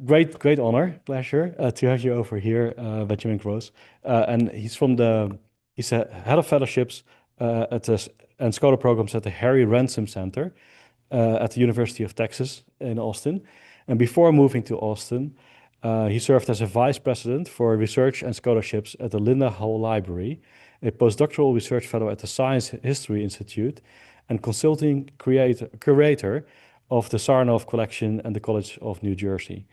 great honor, pleasure to have you over here, Benjamin Gross. And he's a head of fellowships and scholar programs at the Harry Ransom Center at the University of Texas in Austin. And before moving to Austin, he served as a vice president for research and scholarships at the Linda Hall Library, a postdoctoral research fellow at the Science History Institute, and consulting curator of the Sarnoff Collection and the College of New Jersey.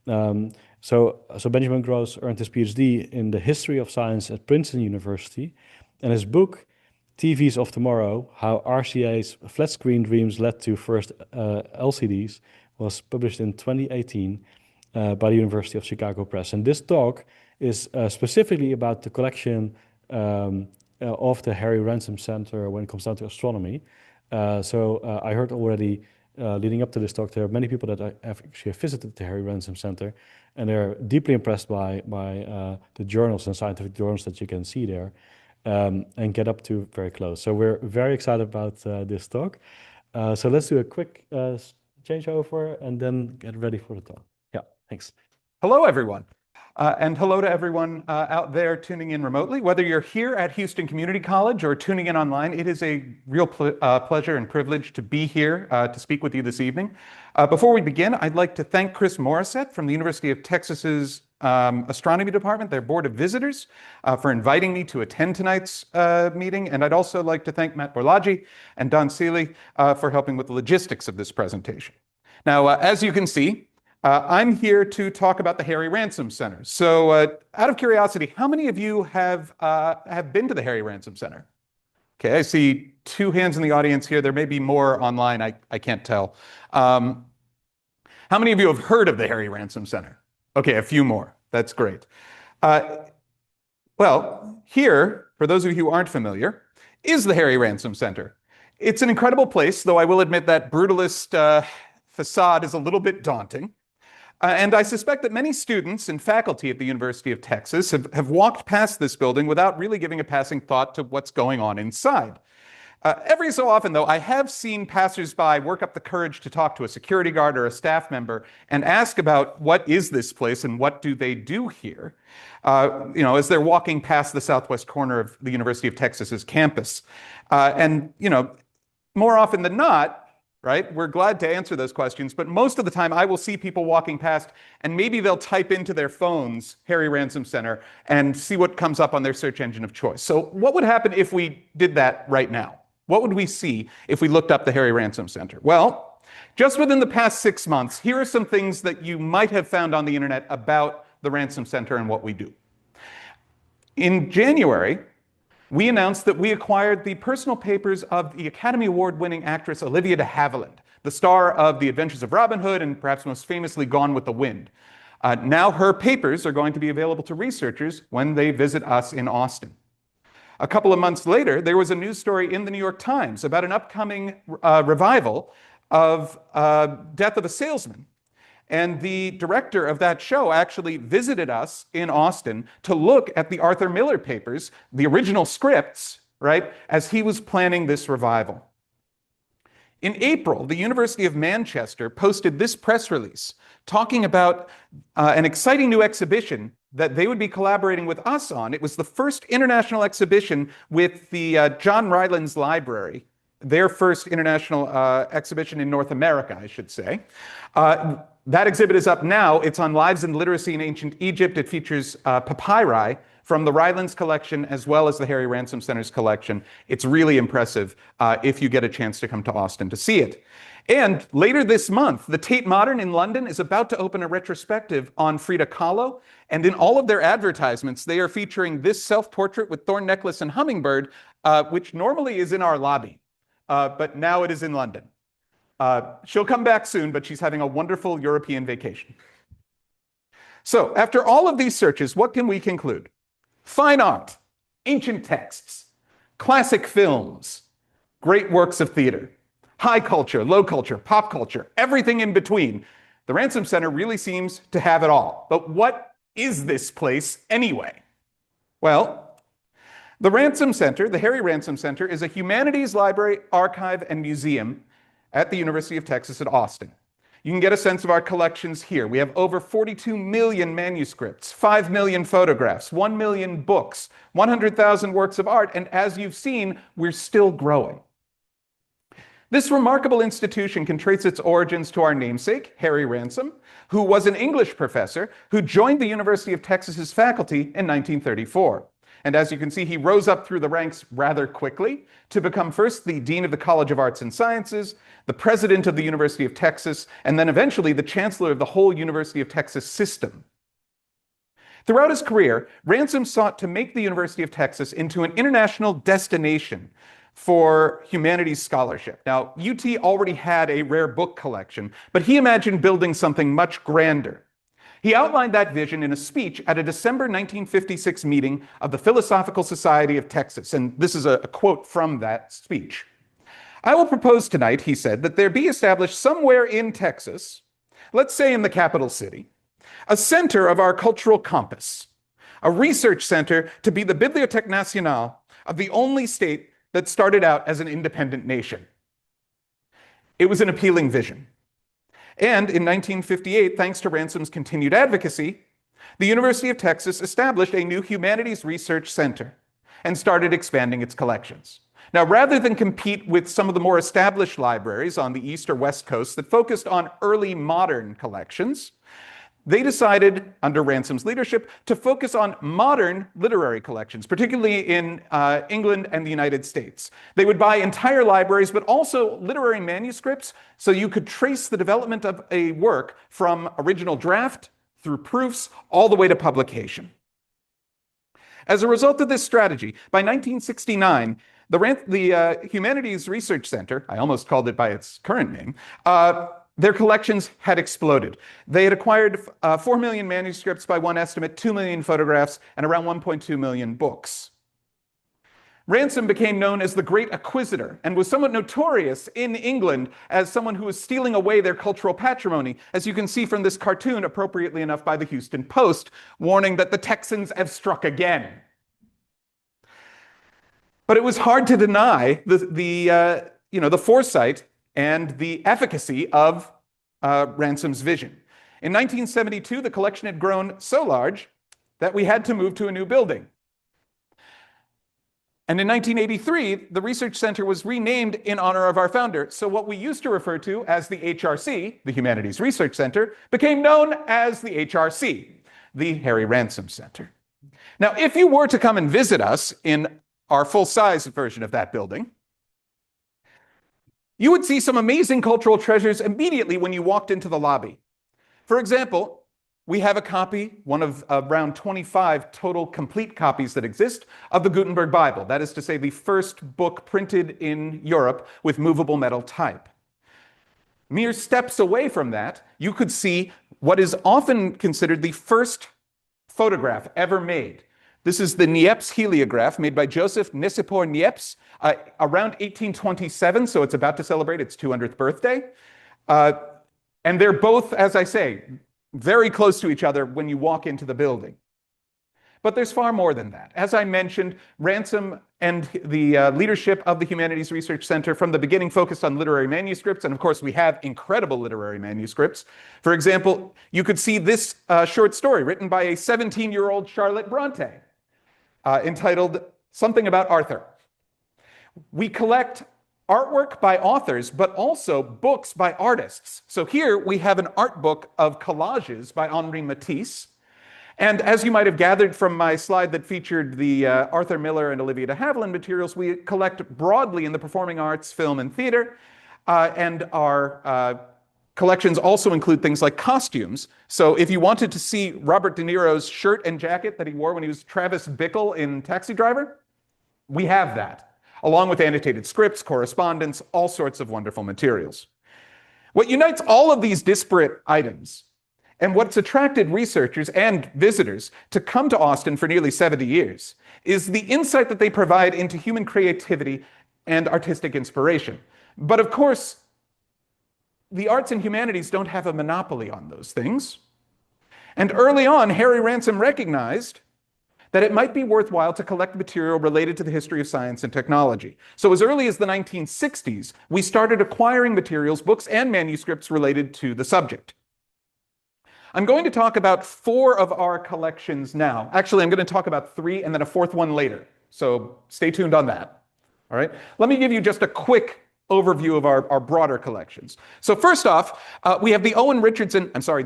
So Benjamin Gross earned his PhD in the history of science at Princeton University, and his book, TVs of Tomorrow, How RCA's Flat Screen Dreams Led to First LCDs, was published in 2018 by the University of Chicago Press. And this talk is specifically about the collection of the Harry Ransom Center when it comes down to astronomy. I heard already leading up to this talk, there are many people that have actually visited the Harry Ransom Center, and they're deeply impressed by the journals and scientific journals that you can see there, and get up to very close. So we're very excited about this talk. So let's do a quick changeover and then get ready for the talk. Yeah, thanks. Hello, everyone. And hello to everyone out there tuning in remotely. Whether you're here at Houston Community College or tuning in online, it is a real pleasure and privilege to be here to speak with you this evening. Before we begin, I'd like to thank Chris Morissette from the University of Texas's Astronomy Department, their Board of Visitors, for inviting me to attend tonight's meeting. And I'd also like to thank Matt Borlaggi and Don Seeley for helping with the logistics of this presentation. Now, as you can see, I'm here to talk about the Harry Ransom Center. So out of curiosity, how many of you have been to the Harry Ransom Center? Okay, I see 2 hands in the audience here. There may be more online. I can't tell. How many of you have heard of the Harry Ransom Center? Okay, a few more. That's great. Well, here, for those of you who aren't familiar, is the Harry Ransom Center. It's an incredible place, though I will admit that brutalist facade is a little bit daunting. And I suspect that many students and faculty at the University of Texas have walked past this building without really giving a passing thought to what's going on inside. Every so often, though, I have seen passersby work up the courage to talk to a security guard or a staff member and ask about what is this place and what do they do here, as they're walking past the southwest corner of the University of Texas's campus. More often than not, right? We're glad to answer those questions, but most of the time I will see people walking past and maybe they'll type into their phones, Harry Ransom Center, and see what comes up on their search engine of choice. So what would happen if we did that right now? What would we see if we looked up the Harry Ransom Center? Well, just within the past 6 months, here are some things that you might have found on the internet about the Ransom Center and what we do. In January, we announced that we acquired the personal papers of the Academy Award-winning actress Olivia de Havilland, the star of The Adventures of Robin Hood and perhaps most famously Gone with the Wind. Now her papers are going to be available to researchers when they visit us in Austin. A couple of months later, there was a news story in the New York Times about an upcoming revival of Death of a Salesman. And the director of that show actually visited us in Austin to look at the Arthur Miller papers, the original scripts, right, as he was planning this revival. In April, the University of Manchester posted this press release talking about an exciting new exhibition that they would be collaborating with us on. It was the first international exhibition with the John Rylands Library, their first international exhibition in North America, I should say. That exhibit is up now. It's on Lives and Literacy in Ancient Egypt. It features papyri from the Rylands collection as well as the Harry Ransom Center's collection. It's really impressive if you get a chance to come to Austin to see it. And later this month, the Tate Modern in London is about to open a retrospective on Frida Kahlo. And in all of their advertisements, they are featuring this self-portrait with thorn necklace and hummingbird, which normally is in our lobby, but now it is in London. She'll come back soon, but she's having a wonderful European vacation. So after all of these searches, what can we conclude? Fine art, ancient texts, classic films, great works of theater, high culture, low culture, pop culture, everything in between. The Ransom Center really seems to have it all. But what is this place anyway? Well, the Ransom Center, the Harry Ransom Center, is a humanities library, archive, and museum at the University of Texas at Austin. You can get a sense of our collections here. We have over 42 million manuscripts, 5 million photographs, 1 million books, 100,000 works of art, and as you've seen, we're still growing. This remarkable institution can trace its origins to our namesake, Harry Ransom, who was an English professor who joined the University of Texas's faculty in 1934. And as you can see, he rose up through the ranks rather quickly to become first the Dean of the College of Arts and Sciences, the President of the University of Texas, and then eventually the Chancellor of the whole University of Texas system. Throughout his career, Ransom sought to make the University of Texas into an international destination for humanities scholarship. Now, UT already had a rare book collection, but he imagined building something much grander. He outlined that vision in a speech at a December 1956 meeting of the Philosophical Society of Texas, and this is a quote from that speech. "I will propose tonight," he said, "that there be established somewhere in Texas, let's say in the capital city, a center of our cultural compass, a research center to be the Bibliothèque Nationale of the only state that started out as an independent nation." It was an appealing vision. And in 1958, thanks to Ransom's continued advocacy, the University of Texas established a new humanities research center and started expanding its collections. Now, rather than compete with some of the more established libraries on the East or West Coast that focused on early modern collections, they decided, under Ransom's leadership, to focus on modern literary collections, particularly in England and the United States. They would buy entire libraries, but also literary manuscripts, so you could trace the development of a work from original draft through proofs all the way to publication. As a result of this strategy, by 1969, the Humanities Research Center, I almost called it by its current name, their collections had exploded. They had acquired 4 million manuscripts by one estimate, 2 million photographs, and around 1.2 million books. Ransom became known as the Great Acquisitor and was somewhat notorious in England as someone who was stealing away their cultural patrimony, as you can see from this cartoon, appropriately enough, by the Houston Post, warning that the Texans have struck again. But it was hard to deny the foresight and the efficacy of Ransom's vision. In 1972, the collection had grown so large that we had to move to a new building. And in 1983, the research center was renamed in honor of our founder. So what we used to refer to as the HRC, the Humanities Research Center, became known as the HRC, the Harry Ransom Center. Now, if you were to come and visit us in our full-size version of that building, you would see some amazing cultural treasures immediately when you walked into the lobby. For example, we have a copy, one of around 25 total complete copies that exist, of the Gutenberg Bible. That is to say, the first book printed in Europe with movable metal type. Mere steps away from that, you could see what is often considered the first photograph ever made. This is the Niepce heliograph made by Joseph Nicephore Niepce around 1827, so it's about to celebrate its 200th birthday. And they're both, as I say, very close to each other when you walk into the building. But there's far more than that. As I mentioned, Ransom and the leadership of the Humanities Research Center from the beginning focused on literary manuscripts, and of course we have incredible literary manuscripts. For example, you could see this short story written by a 17-year-old Charlotte Bronte, entitled Something About Arthur. We collect artwork by authors, but also books by artists. So here we have an art book of collages by Henri Matisse. And as you might have gathered from my slide that featured the Arthur Miller and Olivia de Havilland materials, we collect broadly in the performing arts, film, and theater. And our collections also include things like costumes. So if you wanted to see Robert De Niro's shirt and jacket that he wore when he was Travis Bickle in Taxi Driver, we have that, along with annotated scripts, correspondence, all sorts of wonderful materials. What unites all of these disparate items, and what's attracted researchers and visitors to come to Austin for nearly 70 years, is the insight that they provide into human creativity and artistic inspiration. But of course, the arts and humanities don't have a monopoly on those things. And early on, Harry Ransom recognized that it might be worthwhile to collect material related to the history of science and technology. So as early as the 1960s, we started acquiring materials, books, and manuscripts related to the subject. I'm going to talk about 4 of our collections now. Actually, I'm going to talk about 3 and then a 4th one later. So stay tuned on that. All right. Let me give you just a quick overview of our broader collections. So first off, we have the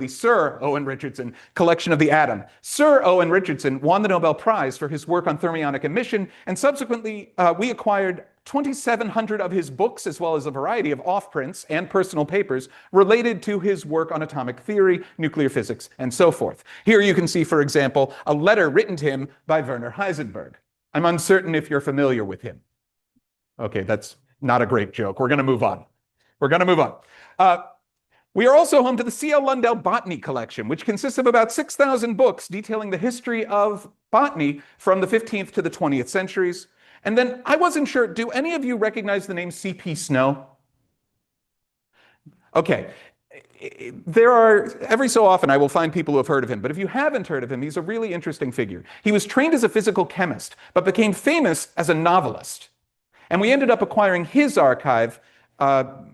Sir Owen Richardson collection of the atom. Sir Owen Richardson won the Nobel Prize for his work on thermionic emission, and subsequently we acquired 2,700 of his books, as well as a variety of off-prints and personal papers related to his work on atomic theory, nuclear physics, and so forth. Here you can see, for example, a letter written to him by Werner Heisenberg. I'm uncertain if you're familiar with him. Okay, that's not a great joke. We're going to move on. We are also home to the C.L. Lundell Botany Collection, which consists of about 6,000 books detailing the history of botany from the 15th to the 20th centuries. And then I wasn't sure, do any of you recognize the name C.P. Snow? Okay. Every so often I will find people who have heard of him, but if you haven't heard of him, he's a really interesting figure. He was trained as a physical chemist, but became famous as a novelist. And we ended up acquiring his archive,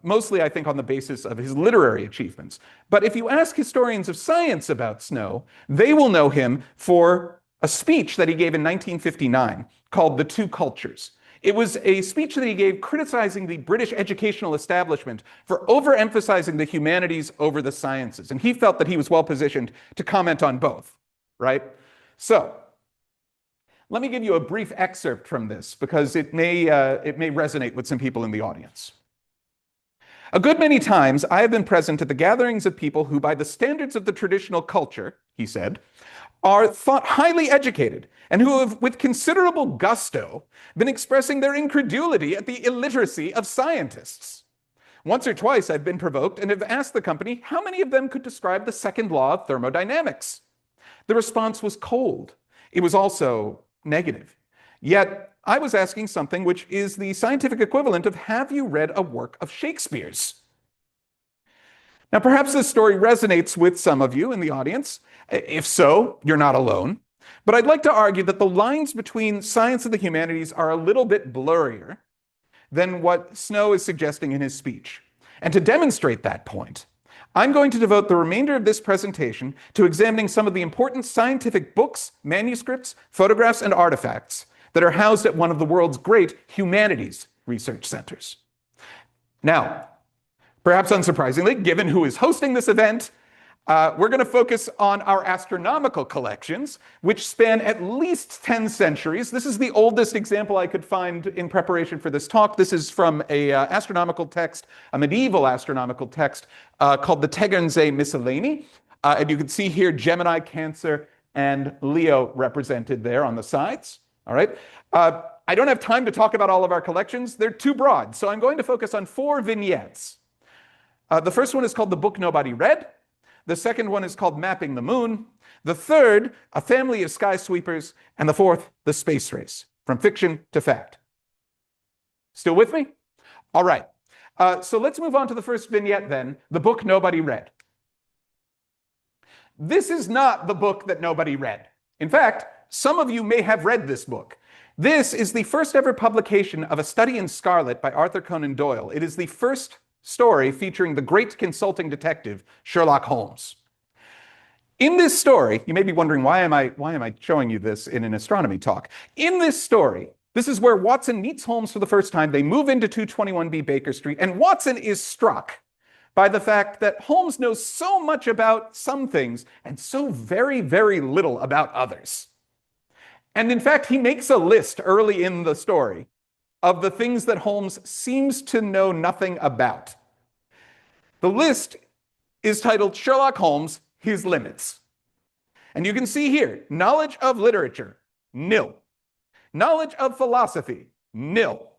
mostly, I think, on the basis of his literary achievements. But if you ask historians of science about Snow, they will know him for a speech that he gave in 1959 called The Two Cultures. It was a speech that he gave criticizing the British educational establishment for overemphasizing the humanities over the sciences. And he felt that he was well positioned to comment on both, right? So let me give you a brief excerpt from this because it may resonate with some people in the audience. A good many times I have been present at the gatherings of people who, by the standards of the traditional culture, he said, are thought highly educated and who have, with considerable gusto, been expressing their incredulity at the illiteracy of scientists. Once or twice I've been provoked and have asked the company how many of them could describe the second law of thermodynamics. The response was cold. It was also negative. Yet I was asking something which is the scientific equivalent of, have you read a work of Shakespeare's? Now, perhaps this story resonates with some of you in the audience. If so, you're not alone. But I'd like to argue that the lines between science and the humanities are a little bit blurrier than what Snow is suggesting in his speech. And to demonstrate that point, I'm going to devote the remainder of this presentation to examining some of the important scientific books, manuscripts, photographs, and artifacts that are housed at one of the world's great humanities research centers. Now, perhaps unsurprisingly, given who is hosting this event, we're going to focus on our astronomical collections, which span at least 10 centuries. This is the oldest example I could find in preparation for this talk. This is from a astronomical text, a medieval astronomical text called the Tegernsee Miscellany. And you can see here Gemini, Cancer, and Leo represented there on the sides. All right. I don't have time to talk about all of our collections. They're too broad. So I'm going to focus on 4 vignettes. The first one is called The Book Nobody Read. The second one is called Mapping the Moon. The third, A Family of Sky Sweepers. And the fourth, The Space Race, From Fiction to Fact. Still with me? All right. So let's move on to the first vignette then, The Book Nobody Read. This is not the book that nobody read. In fact, some of you may have read this book. This is the first ever publication of A Study in Scarlet by Arthur Conan Doyle. It is the first story featuring the great consulting detective Sherlock Holmes. In this story, you may be wondering, why am I showing you this in an astronomy talk? In this story, this is where Watson meets Holmes for the first time. They move into 221B Baker Street, and Watson is struck by the fact that Holmes knows so much about some things and so very, very little about others. And in fact, he makes a list early in the story of the things that Holmes seems to know nothing about. The list is titled Sherlock Holmes, His Limits. And you can see here, knowledge of literature, nil. Knowledge of philosophy, nil.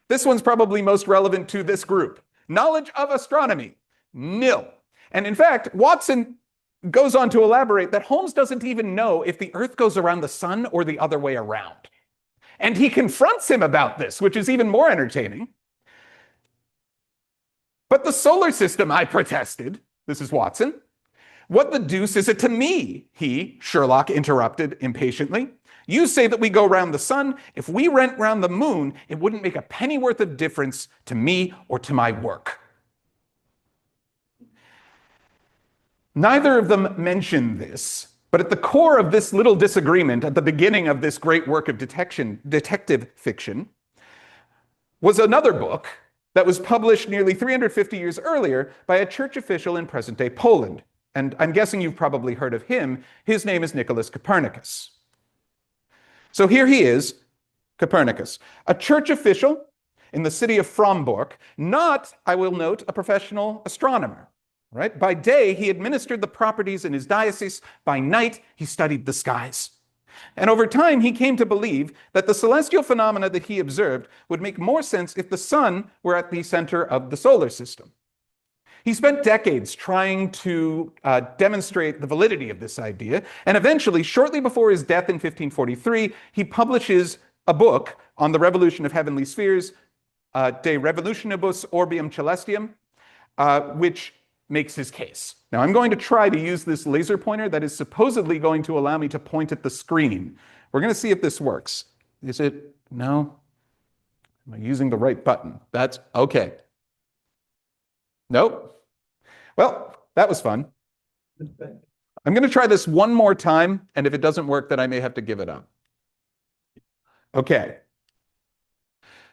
This one's probably most relevant to this group. Knowledge of astronomy, nil. And in fact, Watson goes on to elaborate that Holmes doesn't even know if the Earth goes around the sun or the other way around. And he confronts him about this, which is even more entertaining. But the solar system, I protested, this is Watson, What the deuce is it to me? He, Sherlock, interrupted impatiently. You say that we go round the sun. If we went round the moon, it wouldn't make a pennyworth of difference to me or to my work. Neither of them mention this, but at the core of this little disagreement at the beginning of this great work of detective fiction was another book that was published nearly 350 years earlier by a church official in present-day Poland. And I'm guessing you've probably heard of him. His name is Nicholas Copernicus. So here he is, Copernicus, a church official in the city of Frombork, not, I will note, a professional astronomer. Right? By day, he administered the properties in his diocese. By night, he studied the skies. And over time, he came to believe that the celestial phenomena that he observed would make more sense if the sun were at the center of the solar system. He spent decades trying to demonstrate the validity of this idea, and eventually, shortly before his death in 1543, he publishes a book on the revolution of heavenly spheres, De Revolutionibus Orbium Celestium, which makes his case. Now, I'm going to try to use this laser pointer that is supposedly going to allow me to point at the screen. We're going to see if this works. Is it? No? Am I using the right button? That's okay. Nope. Well, that was fun. I'm going to try this one more time, and if it doesn't work, then I may have to give it up. Okay.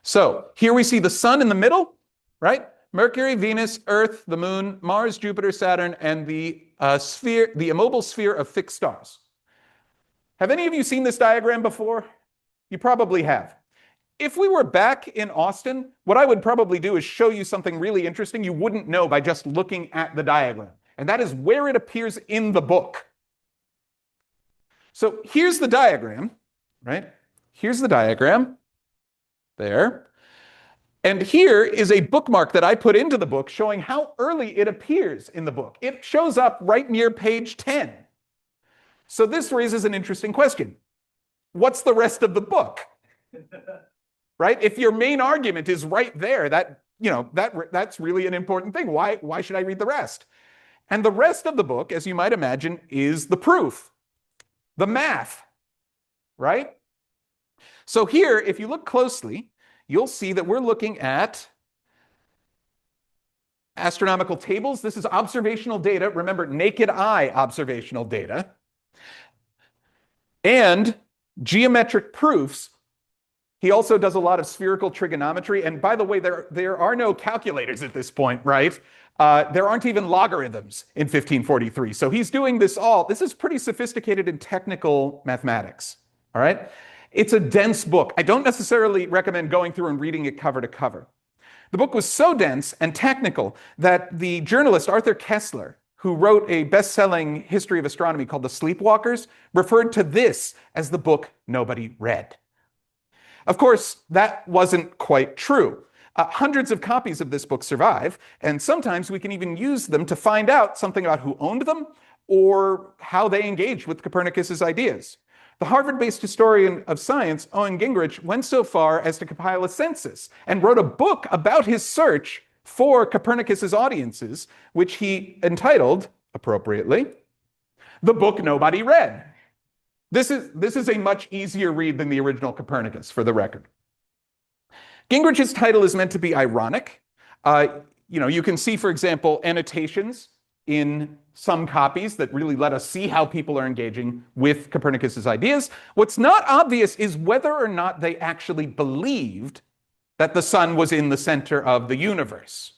So here we see the sun in the middle, right? Mercury, Venus, Earth, the Moon, Mars, Jupiter, Saturn, and the immobile sphere of fixed stars. Have any of you seen this diagram before? You probably have. If we were back in Austin, what I would probably do is show you something really interesting you wouldn't know by just looking at the diagram. And that is where it appears in the book. So here's the diagram, right? Here's the diagram. There. And here is a bookmark that I put into the book showing how early it appears in the book. It shows up right near page 10. So this raises an interesting question. What's the rest of the book? Right? If your main argument is right there, that's really an important thing. Why should I read the rest? And the rest of the book, as you might imagine, is the proof, the math, right? So here, if you look closely, you'll see that we're looking at astronomical tables. This is observational data. Remember, naked eye observational data. And geometric proofs. He also does a lot of spherical trigonometry. And by the way, there are no calculators at this point, right? There aren't even logarithms in 1543. So he's doing this all. This is pretty sophisticated and technical mathematics, all right? It's a dense book. I don't necessarily recommend going through and reading it cover to cover. The book was so dense and technical that the journalist Arthur Koestler, who wrote a best-selling history of astronomy called The Sleepwalkers, referred to this as the book nobody read. Of course, that wasn't quite true. Hundreds of copies of this book survive, and sometimes we can even use them to find out something about who owned them or how they engaged with Copernicus's ideas. The Harvard-based historian of science, Owen Gingerich, went so far as to compile a census and wrote a book about his search for Copernicus's audiences, which he entitled, appropriately, The Book Nobody Read. This is a much easier read than the original Copernicus, for the record. Gingrich's title is meant to be ironic. You can see, for example, annotations in some copies that really let us see how people are engaging with Copernicus's ideas. What's not obvious is whether or not they actually believed that the sun was in the center of the universe.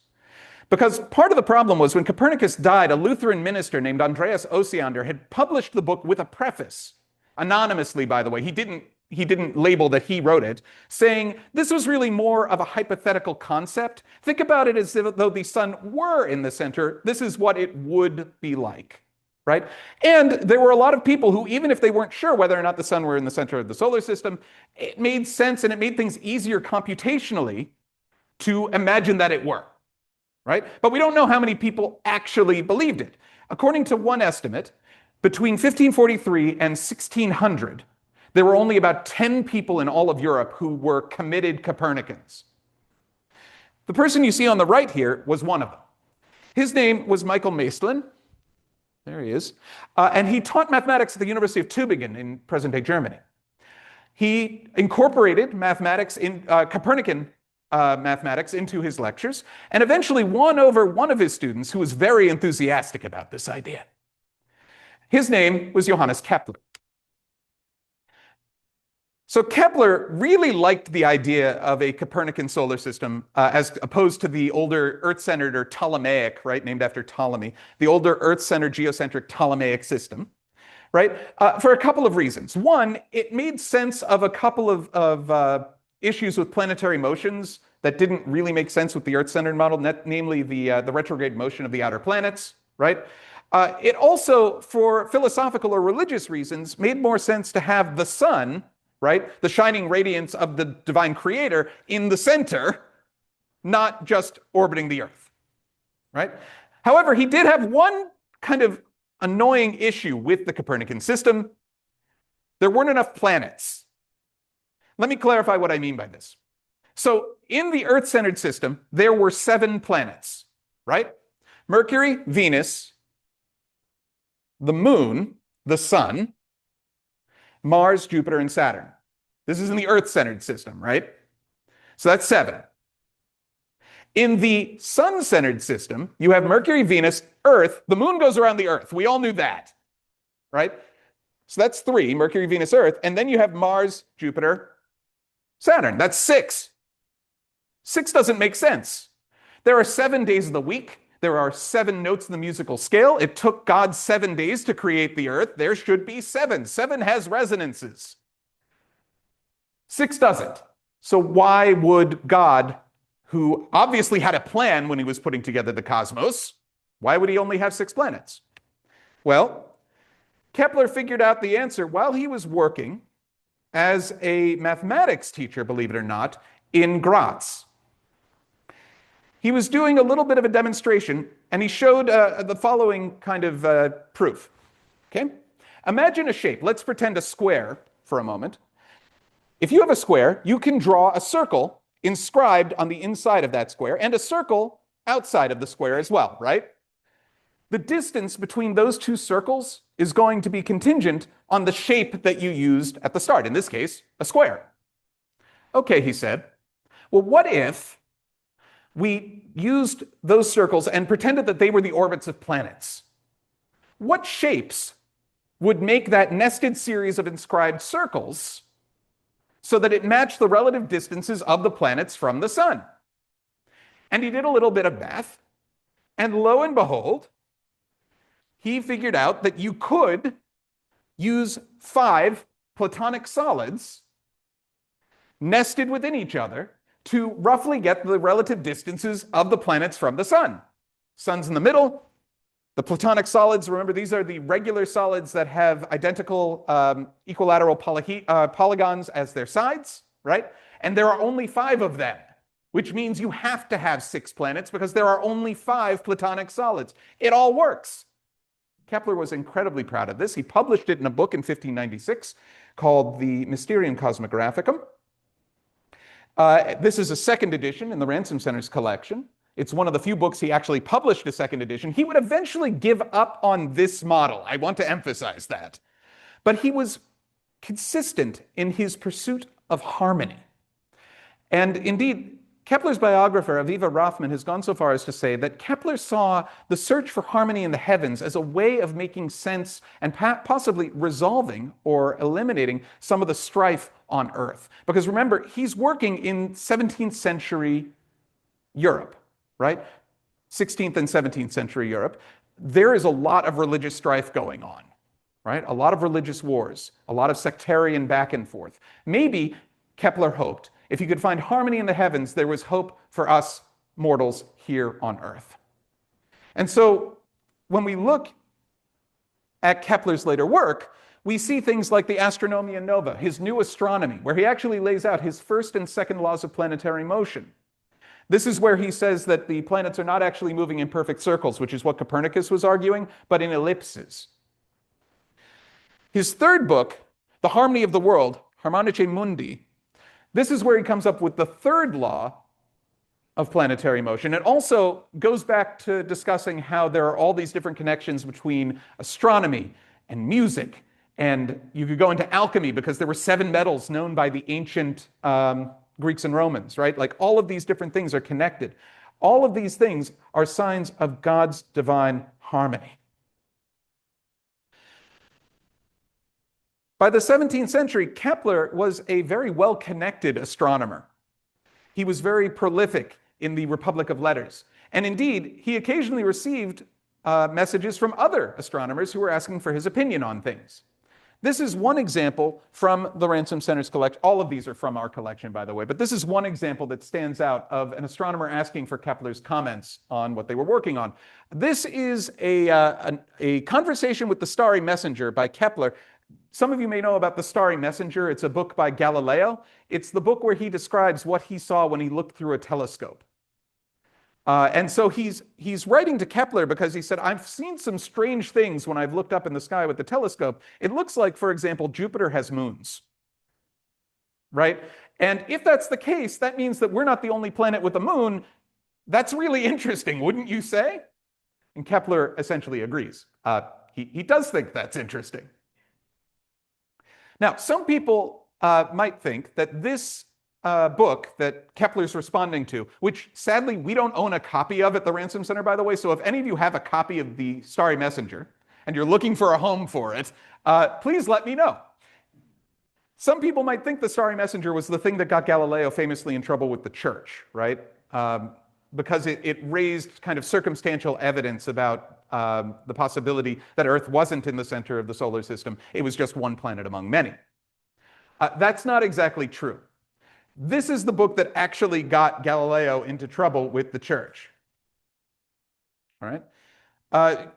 Because part of the problem was when Copernicus died, a Lutheran minister named Andreas Osiander had published the book with a preface, anonymously, by the way. He didn't label that he wrote it, saying this was really more of a hypothetical concept. Think about it as though the sun were in the center. This is what it would be like, right? And there were a lot of people who, even if they weren't sure whether or not the sun were in the center of the solar system, it made sense and it made things easier computationally to imagine that it were, right? But we don't know how many people actually believed it. According to one estimate, between 1543 and 1600, there were only about 10 people in all of Europe who were committed Copernicans. The person you see on the right here was one of them. His name was Michael Maestlin. There he is. And he taught mathematics at the University of Tübingen in present-day Germany. He incorporated mathematics in Copernican mathematics into his lectures, and eventually won over one of his students who was very enthusiastic about this idea. His name was Johannes Kepler. So Kepler really liked the idea of a Copernican solar system as opposed to the older Earth-centered or Ptolemaic, right, named after Ptolemy, the older Earth-centered geocentric Ptolemaic system, right, for a couple of reasons. One, it made sense of a couple of issues with planetary motions that didn't really make sense with the Earth-centered model, namely the retrograde motion of the outer planets, right? It also, for philosophical or religious reasons, made more sense to have the sun, right, the shining radiance of the divine creator in the center, not just orbiting the Earth, right? However, he did have one kind of annoying issue with the Copernican system. There weren't enough planets. Let me clarify what I mean by this. So in the Earth-centered system, there were 7 planets, right? Mercury, Venus, the moon, the sun, Mars, Jupiter, and Saturn. This is in the Earth-centered system, right? So that's 7. In the sun-centered system, you have Mercury, Venus, Earth. The moon goes around the Earth. We all knew that, right? So that's 3, Mercury, Venus, Earth. And then you have Mars, Jupiter, Saturn. That's 6. 6 doesn't make sense. There are 7 days of the week. There are 7 notes in the musical scale. It took God 7 days to create the Earth. There should be 7. 7 has resonances. 6 doesn't. So why would God, who obviously had a plan when he was putting together the cosmos, why would he only have 6 planets? Well, Kepler figured out the answer while he was working as a mathematics teacher, believe it or not, in Graz. He was doing a little bit of a demonstration, and he showed the following kind of proof. Okay? Imagine a shape. Let's pretend a square for a moment. If you have a square, you can draw a circle inscribed on the inside of that square and a circle outside of the square as well, right? The distance between those 2 circles is going to be contingent on the shape that you used at the start, in this case, a square. Okay, he said. Well, what if we used those circles and pretended that they were the orbits of planets? What shapes would make that nested series of inscribed circles so that it matched the relative distances of the planets from the sun? And he did a little bit of math, and lo and behold, he figured out that you could use 5 Platonic solids nested within each other to roughly get the relative distances of the planets from the sun. Sun's in the middle. The Platonic solids, remember, these are the regular solids that have identical equilateral polygons as their sides, right? And there are only 5 of them, which means you have to have 6 planets because there are only 5 Platonic solids. It all works. Kepler was incredibly proud of this. He published it in a book in 1596 called the Mysterium Cosmographicum. This is a 2nd edition in the Ransom Center's collection. It's one of the few books he actually published a 2nd edition. He would eventually give up on this model. I want to emphasize that. But he was consistent in his pursuit of harmony. And indeed, Kepler's biographer, Aviva Rothman, has gone so far as to say that Kepler saw the search for harmony in the heavens as a way of making sense and possibly resolving or eliminating some of the strife on Earth. Because remember, he's working in 17th century Europe, right? 16th and 17th century Europe. There is a lot of religious strife going on, right? A lot of religious wars, a lot of sectarian back and forth. Maybe Kepler hoped if you could find harmony in the heavens, there was hope for us mortals here on Earth. And so when we look at Kepler's later work, we see things like the Astronomia Nova, his new astronomy, where he actually lays out his 1st and 2nd laws of planetary motion. This is where he says that the planets are not actually moving in perfect circles, which is what Copernicus was arguing, but in ellipses. His 3rd book, The Harmony of the World, Harmonice Mundi, this is where he comes up with the 3rd law of planetary motion. It also goes back to discussing how there are all these different connections between astronomy and music. And you could go into alchemy because there were 7 metals known by the ancient Greeks and Romans, right? Like all of these different things are connected. All of these things are signs of God's divine harmony. By the 17th century, Kepler was a very well-connected astronomer. He was very prolific in the Republic of Letters. And indeed, he occasionally received messages from other astronomers who were asking for his opinion on things. This is one example from the Ransom Center's collection. All of these are from our collection, by the way, but this is one example that stands out of an astronomer asking for Kepler's comments on what they were working on. This is a conversation with the Starry Messenger by Kepler. Some of you may know about the Starry Messenger. It's a book by Galileo. It's the book where he describes what he saw when he looked through a telescope. And so he's writing to Kepler because he said, I've seen some strange things when I've looked up in the sky with the telescope. It looks like, for example, Jupiter has moons, right? And if that's the case, that means that we're not the only planet with a moon. That's really interesting, wouldn't you say? And Kepler essentially agrees. He does think that's interesting. Now, some people might think that this book that Kepler's responding to, which sadly we don't own a copy of at the Ransom Center, by the way, so if any of you have a copy of the Starry Messenger and you're looking for a home for it, please let me know. Some people might think the Starry Messenger was the thing that got Galileo famously in trouble with the church, right? Because it raised kind of circumstantial evidence about the possibility that Earth wasn't in the center of the solar system. It was just one planet among many. That's not exactly true. This is the book that actually got Galileo into trouble with the church. All right.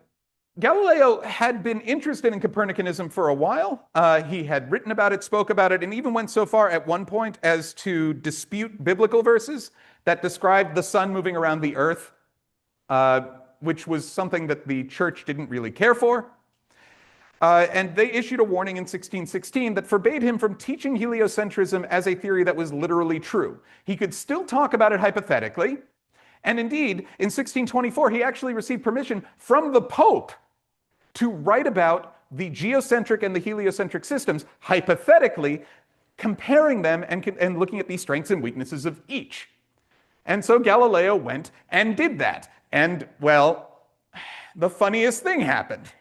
Galileo had been interested in Copernicanism for a while. He had written about it, spoke about it, and even went so far at one point as to dispute biblical verses that described the sun moving around the earth, which was something that the church didn't really care for. And they issued a warning in 1616 that forbade him from teaching heliocentrism as a theory that was literally true. He could still talk about it hypothetically. And indeed, in 1624, he actually received permission from the Pope to write about the geocentric and the heliocentric systems, hypothetically comparing them and looking at the strengths and weaknesses of each. And so Galileo went and did that. And, well, the funniest thing happened.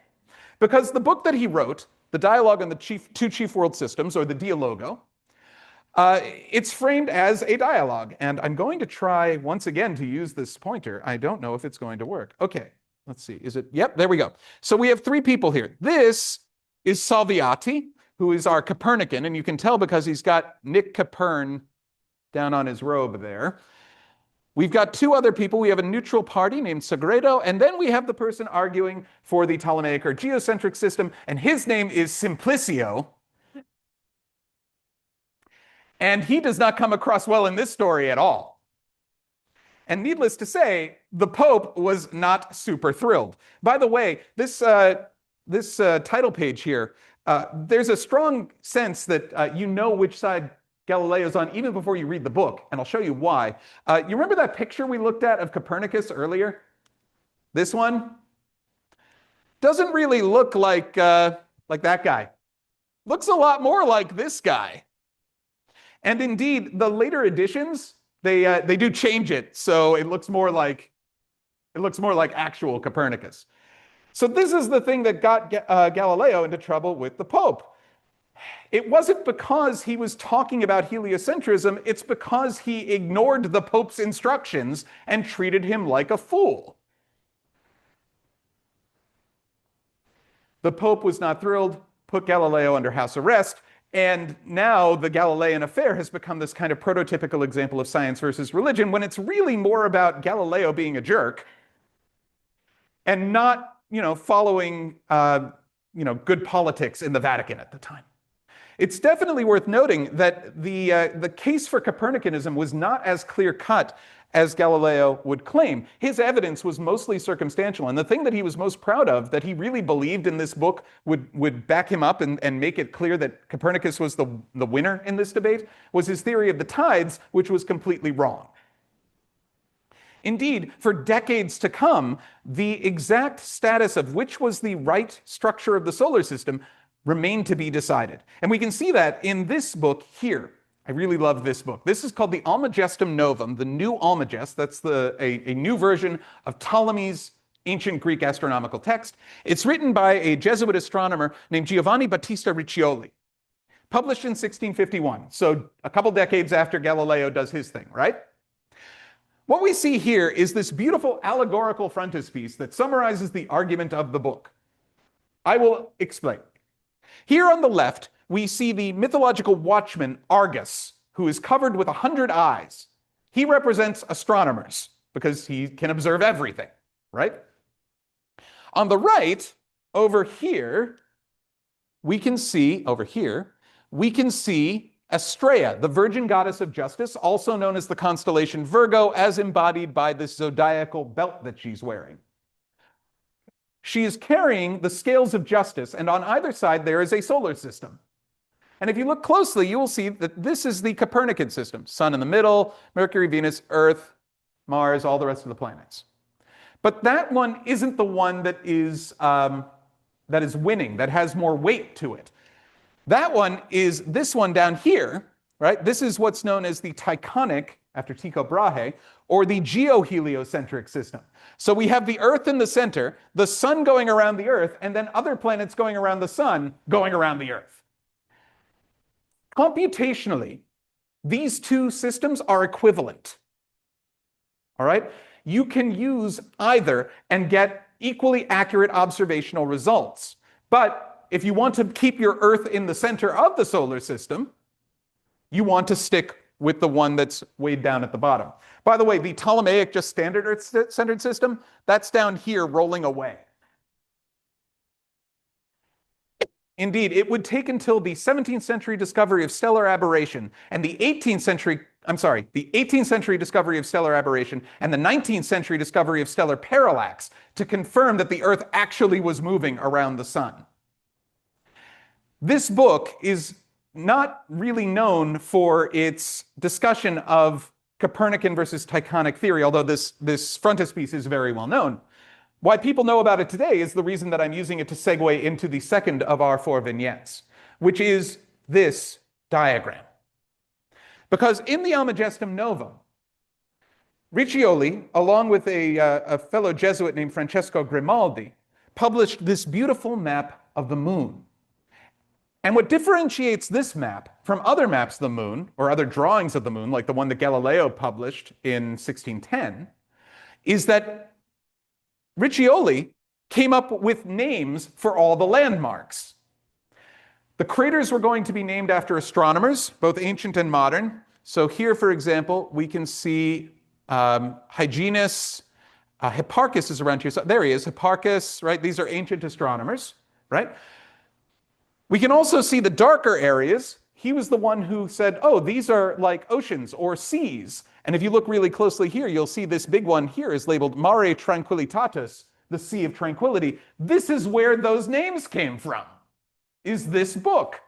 Because the book that he wrote, the Dialogue on the Two Chief World Systems, or the Dialogo, it's framed as a dialogue. And I'm going to try once again to use this pointer. I don't know if it's going to work. Okay, let's see. Is it? Yep, there we go. So we have 3 people here. This is Salviati, who is our Copernican. And you can tell because he's got Nick Capern down on his robe there. We've got 2 other people. We have a neutral party named Sagredo, and then we have the person arguing for the Ptolemaic or geocentric system, and his name is Simplicio. And he does not come across well in this story at all. And needless to say, the Pope was not super thrilled. By the way, this title page here, there's a strong sense that you know which side Galileo's on even before you read the book, and I'll show you why. You remember that picture we looked at of Copernicus earlier? This one? Doesn't really look like that guy. Looks a lot more like this guy. And indeed, the later editions, they do change it, so it looks more like actual Copernicus. So this is the thing that got Galileo into trouble with the Pope. It wasn't because he was talking about heliocentrism, it's because he ignored the Pope's instructions and treated him like a fool. The Pope was not thrilled, put Galileo under house arrest, and now the Galilean affair has become this kind of prototypical example of science versus religion, when it's really more about Galileo being a jerk and not, following, good politics in the Vatican at the time. It's definitely worth noting that the case for Copernicanism was not as clear-cut as Galileo would claim. His evidence was mostly circumstantial, and the thing that he was most proud of, that he really believed in this book would back him up and make it clear that Copernicus was the winner in this debate, was his theory of the tides, which was completely wrong. Indeed, for decades to come, the exact status of which was the right structure of the solar system remained to be decided. And we can see that in this book here. I really love this book. This is called the Almagestum Novum, the New Almagest. That's a new version of Ptolemy's ancient Greek astronomical text. It's written by a Jesuit astronomer named Giovanni Battista Riccioli, published in 1651, so a couple decades after Galileo does his thing, right? What we see here is this beautiful allegorical frontispiece that summarizes the argument of the book. I will explain. Here on the left, we see the mythological watchman Argus, who is covered with 100 eyes. He represents astronomers because he can observe everything, right? On the right, over here, we can see Astrea, the virgin goddess of justice, also known as the constellation Virgo, as embodied by this zodiacal belt that she's wearing. She is carrying the scales of justice, and on either side there is a solar system. And if you look closely, you will see that this is the Copernican system. Sun in the middle, Mercury, Venus, Earth, Mars, all the rest of the planets. But that one isn't the one that is winning, that has more weight to it. That one is this one down here, right? This is what's known as the Tychonic, after Tycho Brahe, or the geoheliocentric system. So we have the Earth in the center, the Sun going around the Earth, and then other planets going around the Sun, going around the Earth. Computationally, these two systems are equivalent. All right? You can use either and get equally accurate observational results. But if you want to keep your Earth in the center of the solar system, you want to stick with the one that's way down at the bottom. By the way, the Ptolemaic just standard Earth-centered system, that's down here rolling away. Indeed, it would take until the 17th century discovery of stellar aberration and the 18th century discovery of stellar aberration and the 19th century discovery of stellar parallax to confirm that the Earth actually was moving around the Sun. This book is not really known for its discussion of Copernican versus Tychonic theory, although this frontispiece is very well known. Why people know about it today is the reason that I'm using it to segue into the second of our 4 vignettes, which is this diagram. Because in the Almagestum Novum, Riccioli, along with a fellow Jesuit named Francesco Grimaldi, published this beautiful map of the moon. And what differentiates this map from other maps of the moon, or other drawings of the moon, like the one that Galileo published in 1610, is that Riccioli came up with names for all the landmarks. The craters were going to be named after astronomers, both ancient and modern. So here, for example, we can see Hyginus. Hipparchus is around here. So there he is, Hipparchus, right? These are ancient astronomers, right? We can also see the darker areas. He was the one who said, oh, these are like oceans or seas. And if you look really closely here, you'll see this big one here is labeled Mare Tranquillitatis, the Sea of Tranquility. This is where those names came from, is this book.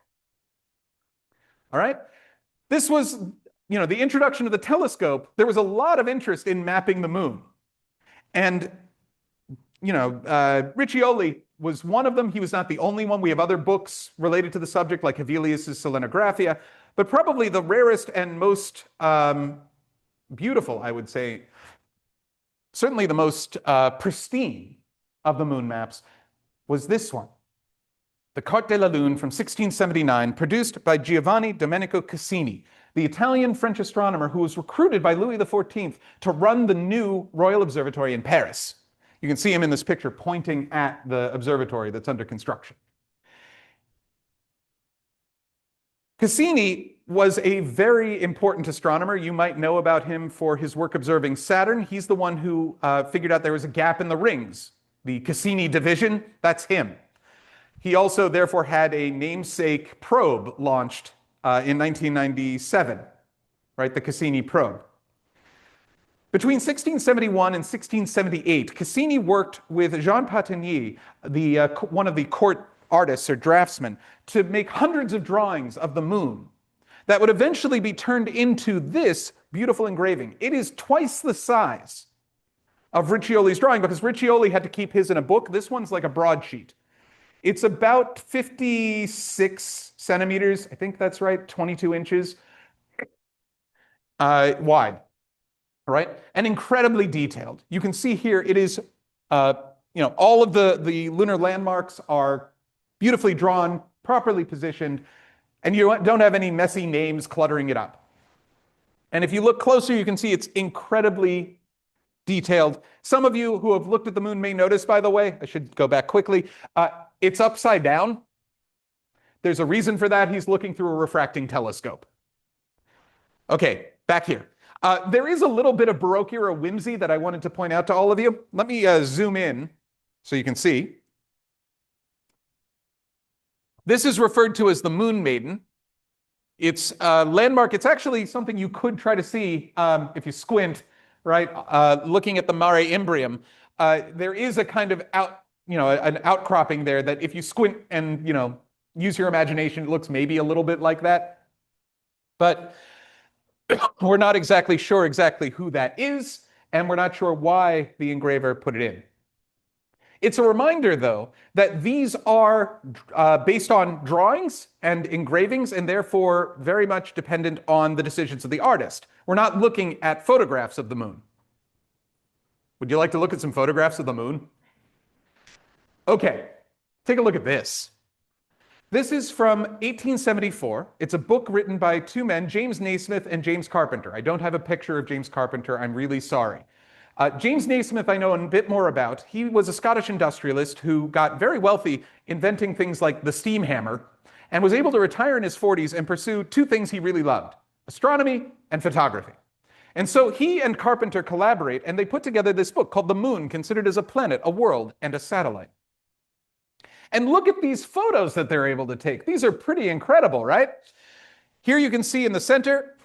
All right? This was, the introduction of the telescope. There was a lot of interest in mapping the moon. And, Riccioli was one of them. He was not the only one. We have other books related to the subject, like Hevelius's Selenographia. But probably the rarest and most beautiful, I would say, certainly the most pristine of the moon maps was this one, the Carte de la Lune from 1679, produced by Giovanni Domenico Cassini, the Italian-French astronomer who was recruited by Louis XIV to run the new Royal Observatory in Paris. You can see him in this picture pointing at the observatory that's under construction. Cassini was a very important astronomer. You might know about him for his work observing Saturn. He's the one who figured out there was a gap in the rings. The Cassini division, that's him. He also, therefore, had a namesake probe launched in 1997, right? The Cassini probe. Between 1671 and 1678, Cassini worked with Jean Patinny, one of the court artists or draftsmen, to make hundreds of drawings of the moon that would eventually be turned into this beautiful engraving. It is twice the size of Riccioli's drawing, because Riccioli had to keep his in a book. This one's like a broadsheet. It's about 56 centimeters, I think that's right, 22 inches wide, right? And incredibly detailed. You can see here it is, all of the lunar landmarks are beautifully drawn, properly positioned, and you don't have any messy names cluttering it up. And if you look closer, you can see it's incredibly detailed. Some of you who have looked at the moon may notice, by the way, I should go back quickly, it's upside down. There's a reason for that. He's looking through a refracting telescope. Okay, back here. There is a little bit of Baroque era whimsy that I wanted to point out to all of you. Let me zoom in so you can see. This is referred to as the Moon Maiden. It's a landmark. It's actually something you could try to see if you squint, right? Looking at the Mare Imbrium. There is a kind of an outcropping there that if you squint and, use your imagination, it looks maybe a little bit like that. But we're not exactly sure who that is, and we're not sure why the engraver put it in. It's a reminder, though, that these are based on drawings and engravings, and therefore very much dependent on the decisions of the artist. We're not looking at photographs of the moon. Would you like to look at some photographs of the moon? Okay, take a look at this. This is from 1874. It's a book written by two men, James Naismith and James Carpenter. I don't have a picture of James Carpenter. I'm really sorry. James Naismith I know a bit more about. He was a Scottish industrialist who got very wealthy inventing things like the steam hammer and was able to retire in his 40s and pursue two things he really loved: astronomy and photography. And so he and Carpenter collaborate, and they put together this book called The Moon, Considered as a Planet, a World, and a Satellite. And look at these photos that they're able to take. These are pretty incredible, right? Here you can see in the center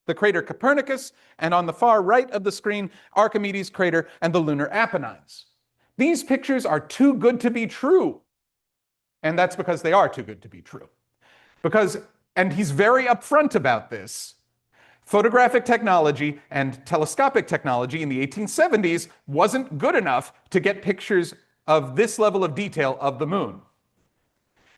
the crater Copernicus, and on the far right of the screen, Archimedes crater and the lunar Apennines. These pictures are too good to be true. And that's because they are too good to be true. And he's very upfront about this, photographic technology and telescopic technology in the 1870s wasn't good enough to get pictures of this level of detail of the moon.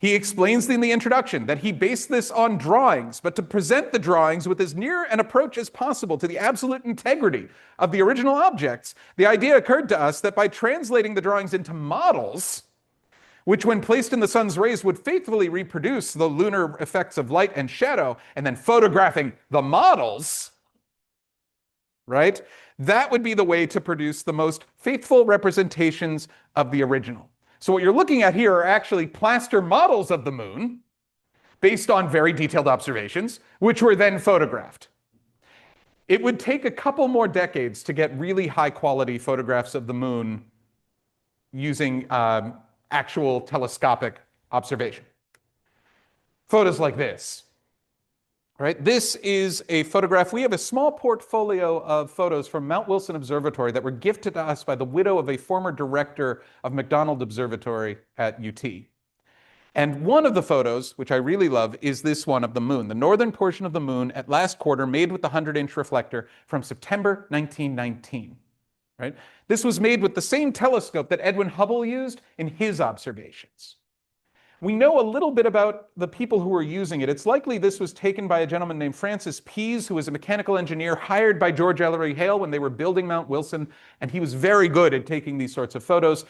He explains in the introduction that he based this on drawings, but to present the drawings with as near an approach as possible to the absolute integrity of the original objects, the idea occurred to us that by translating the drawings into models, which when placed in the sun's rays would faithfully reproduce the lunar effects of light and shadow, and then photographing the models, right? That would be the way to produce the most faithful representations of the original. So what you're looking at here are actually plaster models of the moon based on very detailed observations, which were then photographed. It would take a couple more decades to get really high quality photographs of the moon using actual telescopic observation. Photos like this. Right? This is a photograph. We have a small portfolio of photos from Mount Wilson Observatory that were gifted to us by the widow of a former director of McDonald Observatory at UT. And one of the photos, which I really love, is this one of the moon, the northern portion of the moon at last quarter, made with the 100-inch reflector from September 1919. Right? This was made with the same telescope that Edwin Hubble used in his observations. We know a little bit about the people who were using it. It's likely this was taken by a gentleman named Francis Pease, who was a mechanical engineer hired by George Ellery Hale when they were building Mount Wilson, and he was very good at taking these sorts of photos.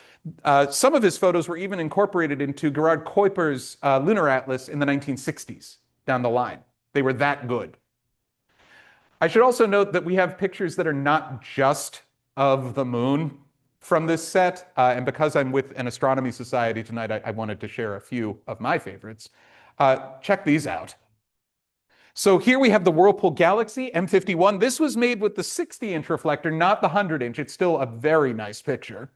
Some of his photos were even incorporated into Gerard Kuiper's lunar atlas in the 1960s down the line. They were that good. I should also note that we have pictures that are not just of the moon from this set, and because I'm with an astronomy society tonight, I wanted to share a few of my favorites. Check these out. So here we have the Whirlpool Galaxy M51. This was made with the 60-inch reflector, not the 100-inch. It's still a very nice picture.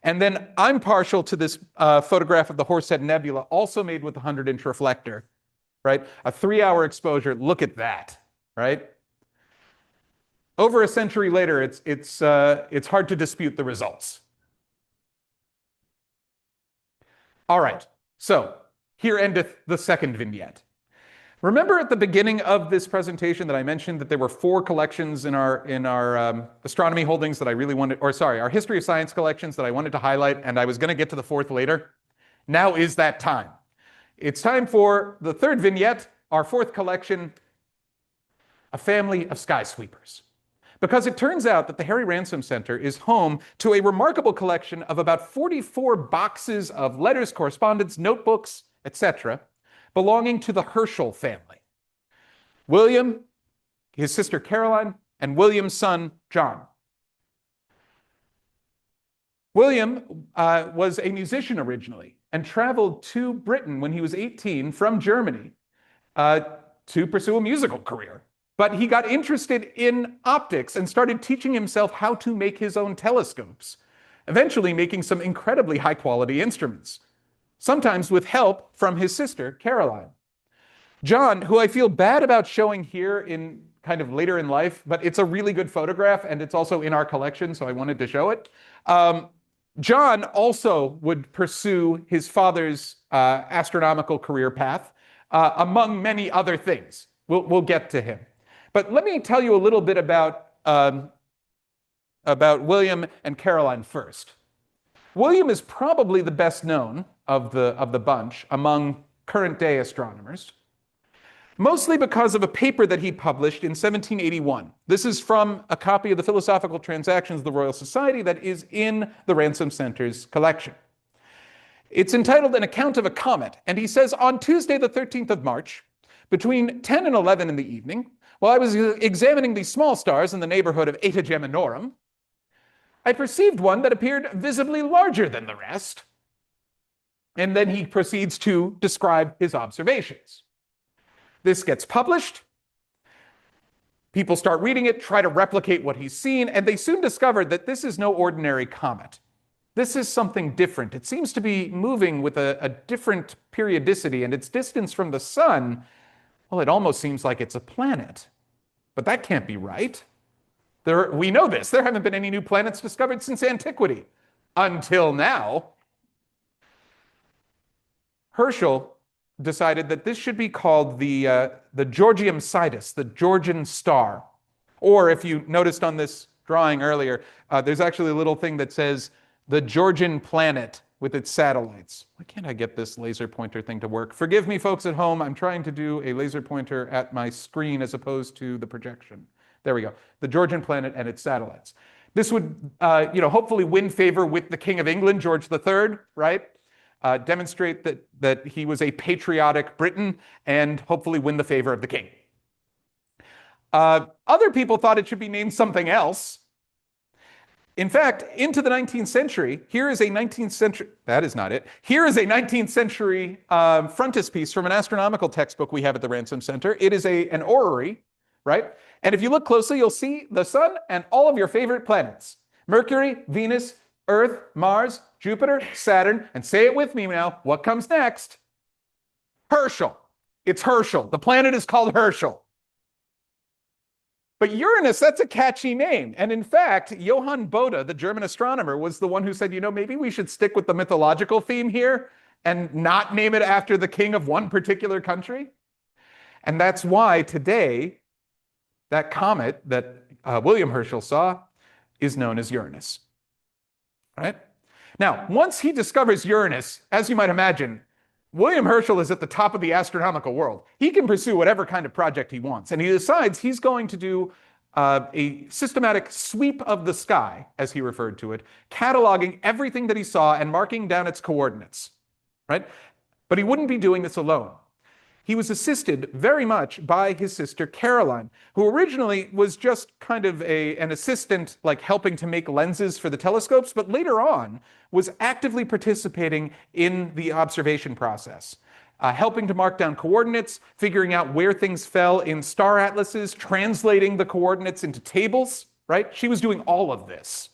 And then I'm partial to this photograph of the Horsehead Nebula, also made with the 100-inch reflector, right? A 3-hour exposure. Look at that, right? Over a century later, it's hard to dispute the results. All right, so here endeth the second vignette. Remember at the beginning of this presentation that I mentioned that there were 4 collections in our astronomy holdings that I really wanted, or sorry, our history of science collections that I wanted to highlight, and I was going to get to the 4th later. Now is that time. It's time for the 3rd vignette, our 4th collection, A Family of Skysweepers. Because it turns out that the Harry Ransom Center is home to a remarkable collection of about 44 boxes of letters, correspondence, notebooks, etc., belonging to the Herschel family. William, his sister Caroline, and William's son, John. William was a musician originally and traveled to Britain when he was 18 from Germany to pursue a musical career. But he got interested in optics and started teaching himself how to make his own telescopes, eventually making some incredibly high-quality instruments, sometimes with help from his sister, Caroline. John, who I feel bad about showing here in kind of later in life, but it's a really good photograph and it's also in our collection, so I wanted to show it. John also would pursue his father's astronomical career path, among many other things. We'll get to him. But let me tell you a little bit about William and Caroline first. William is probably the best known of the bunch among current-day astronomers, mostly because of a paper that he published in 1781. This is from a copy of the Philosophical Transactions of the Royal Society that is in the Ransom Center's collection. It's entitled An Account of a Comet, and he says, on Tuesday the 13th of March, between 10 and 11 in the evening, while I was examining the small stars in the neighborhood of Eta Geminorum, I perceived one that appeared visibly larger than the rest. And then he proceeds to describe his observations. This gets published. People start reading it, try to replicate what he's seen, and they soon discovered that this is no ordinary comet. This is something different. It seems to be moving with a different periodicity, and its distance from the sun, well, it almost seems like it's a planet. But that can't be right. We know this. There haven't been any new planets discovered since antiquity. Until now. Herschel decided that this should be called the Georgium Sidus, the Georgian star. Or if you noticed on this drawing earlier, there's actually a little thing that says the Georgian planet with its satellites. Why can't I get this laser pointer thing to work? Forgive me, folks at home. I'm trying to do a laser pointer at my screen as opposed to the projection. There we go. The Georgian planet and its satellites. This would, hopefully win favor with the King of England, George III, right? Demonstrate that he was a patriotic Briton and hopefully win the favor of the king. Other people thought it should be named something else. In fact, into the 19th century, here is a 19th century, that is not it. Here is a 19th century frontispiece from an astronomical textbook we have at the Ransom Center. It is an orrery, right? And if you look closely, you'll see the sun and all of your favorite planets. Mercury, Venus, Earth, Mars, Jupiter, Saturn, and say it with me now, what comes next? Herschel. It's Herschel. The planet is called Herschel. But Uranus, that's a catchy name. And in fact, Johann Bode, the German astronomer, was the one who said, maybe we should stick with the mythological theme here and not name it after the king of one particular country. And that's why today, that comet that William Herschel saw is known as Uranus. Right? Now, once he discovers Uranus, as you might imagine, William Herschel is at the top of the astronomical world. He can pursue whatever kind of project he wants. And he decides he's going to do a systematic sweep of the sky, as he referred to it, cataloging everything that he saw and marking down its coordinates. Right? But he wouldn't be doing this alone. He was assisted very much by his sister Caroline, who originally was just kind of an assistant, like helping to make lenses for the telescopes, but later on was actively participating in the observation process, helping to mark down coordinates, figuring out where things fell in star atlases, translating the coordinates into tables, right? She was doing all of this.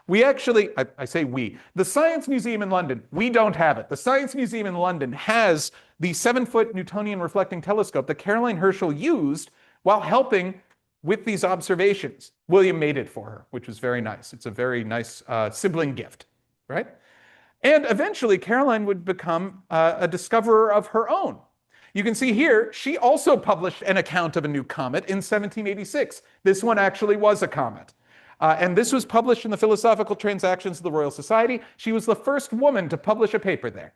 We actually, I say we, the Science Museum in London, we don't have it. The Science Museum in London has the 7-foot Newtonian reflecting telescope that Caroline Herschel used while helping with these observations. William made it for her, which was very nice. It's a very nice sibling gift, right? And eventually, Caroline would become a discoverer of her own. You can see here, she also published an account of a new comet in 1786. This one actually was a comet. And this was published in the Philosophical Transactions of the Royal Society. She was the first woman to publish a paper there.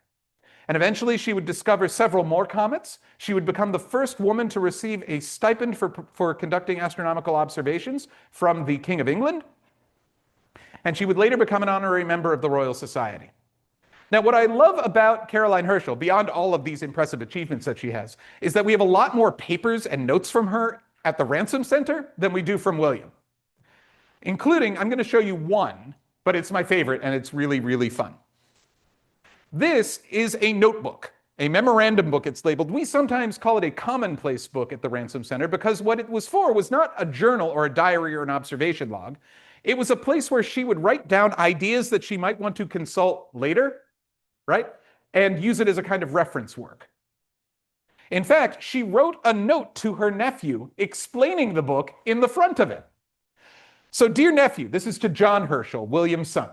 And eventually she would discover several more comets. She would become the first woman to receive a stipend for conducting astronomical observations from the King of England. And she would later become an honorary member of the Royal Society. Now, what I love about Caroline Herschel, beyond all of these impressive achievements that she has, is that we have a lot more papers and notes from her at the Ransom Center than we do from William. Including, I'm going to show you one, but it's my favorite and it's really, really fun. This is a notebook, a memorandum book it's labeled. We sometimes call it a commonplace book at the Ransom Center because what it was for was not a journal or a diary or an observation log. It was a place where she would write down ideas that she might want to consult later, right? And use it as a kind of reference work. In fact, she wrote a note to her nephew explaining the book in the front of it. So, dear nephew, this is to John Herschel, William's son.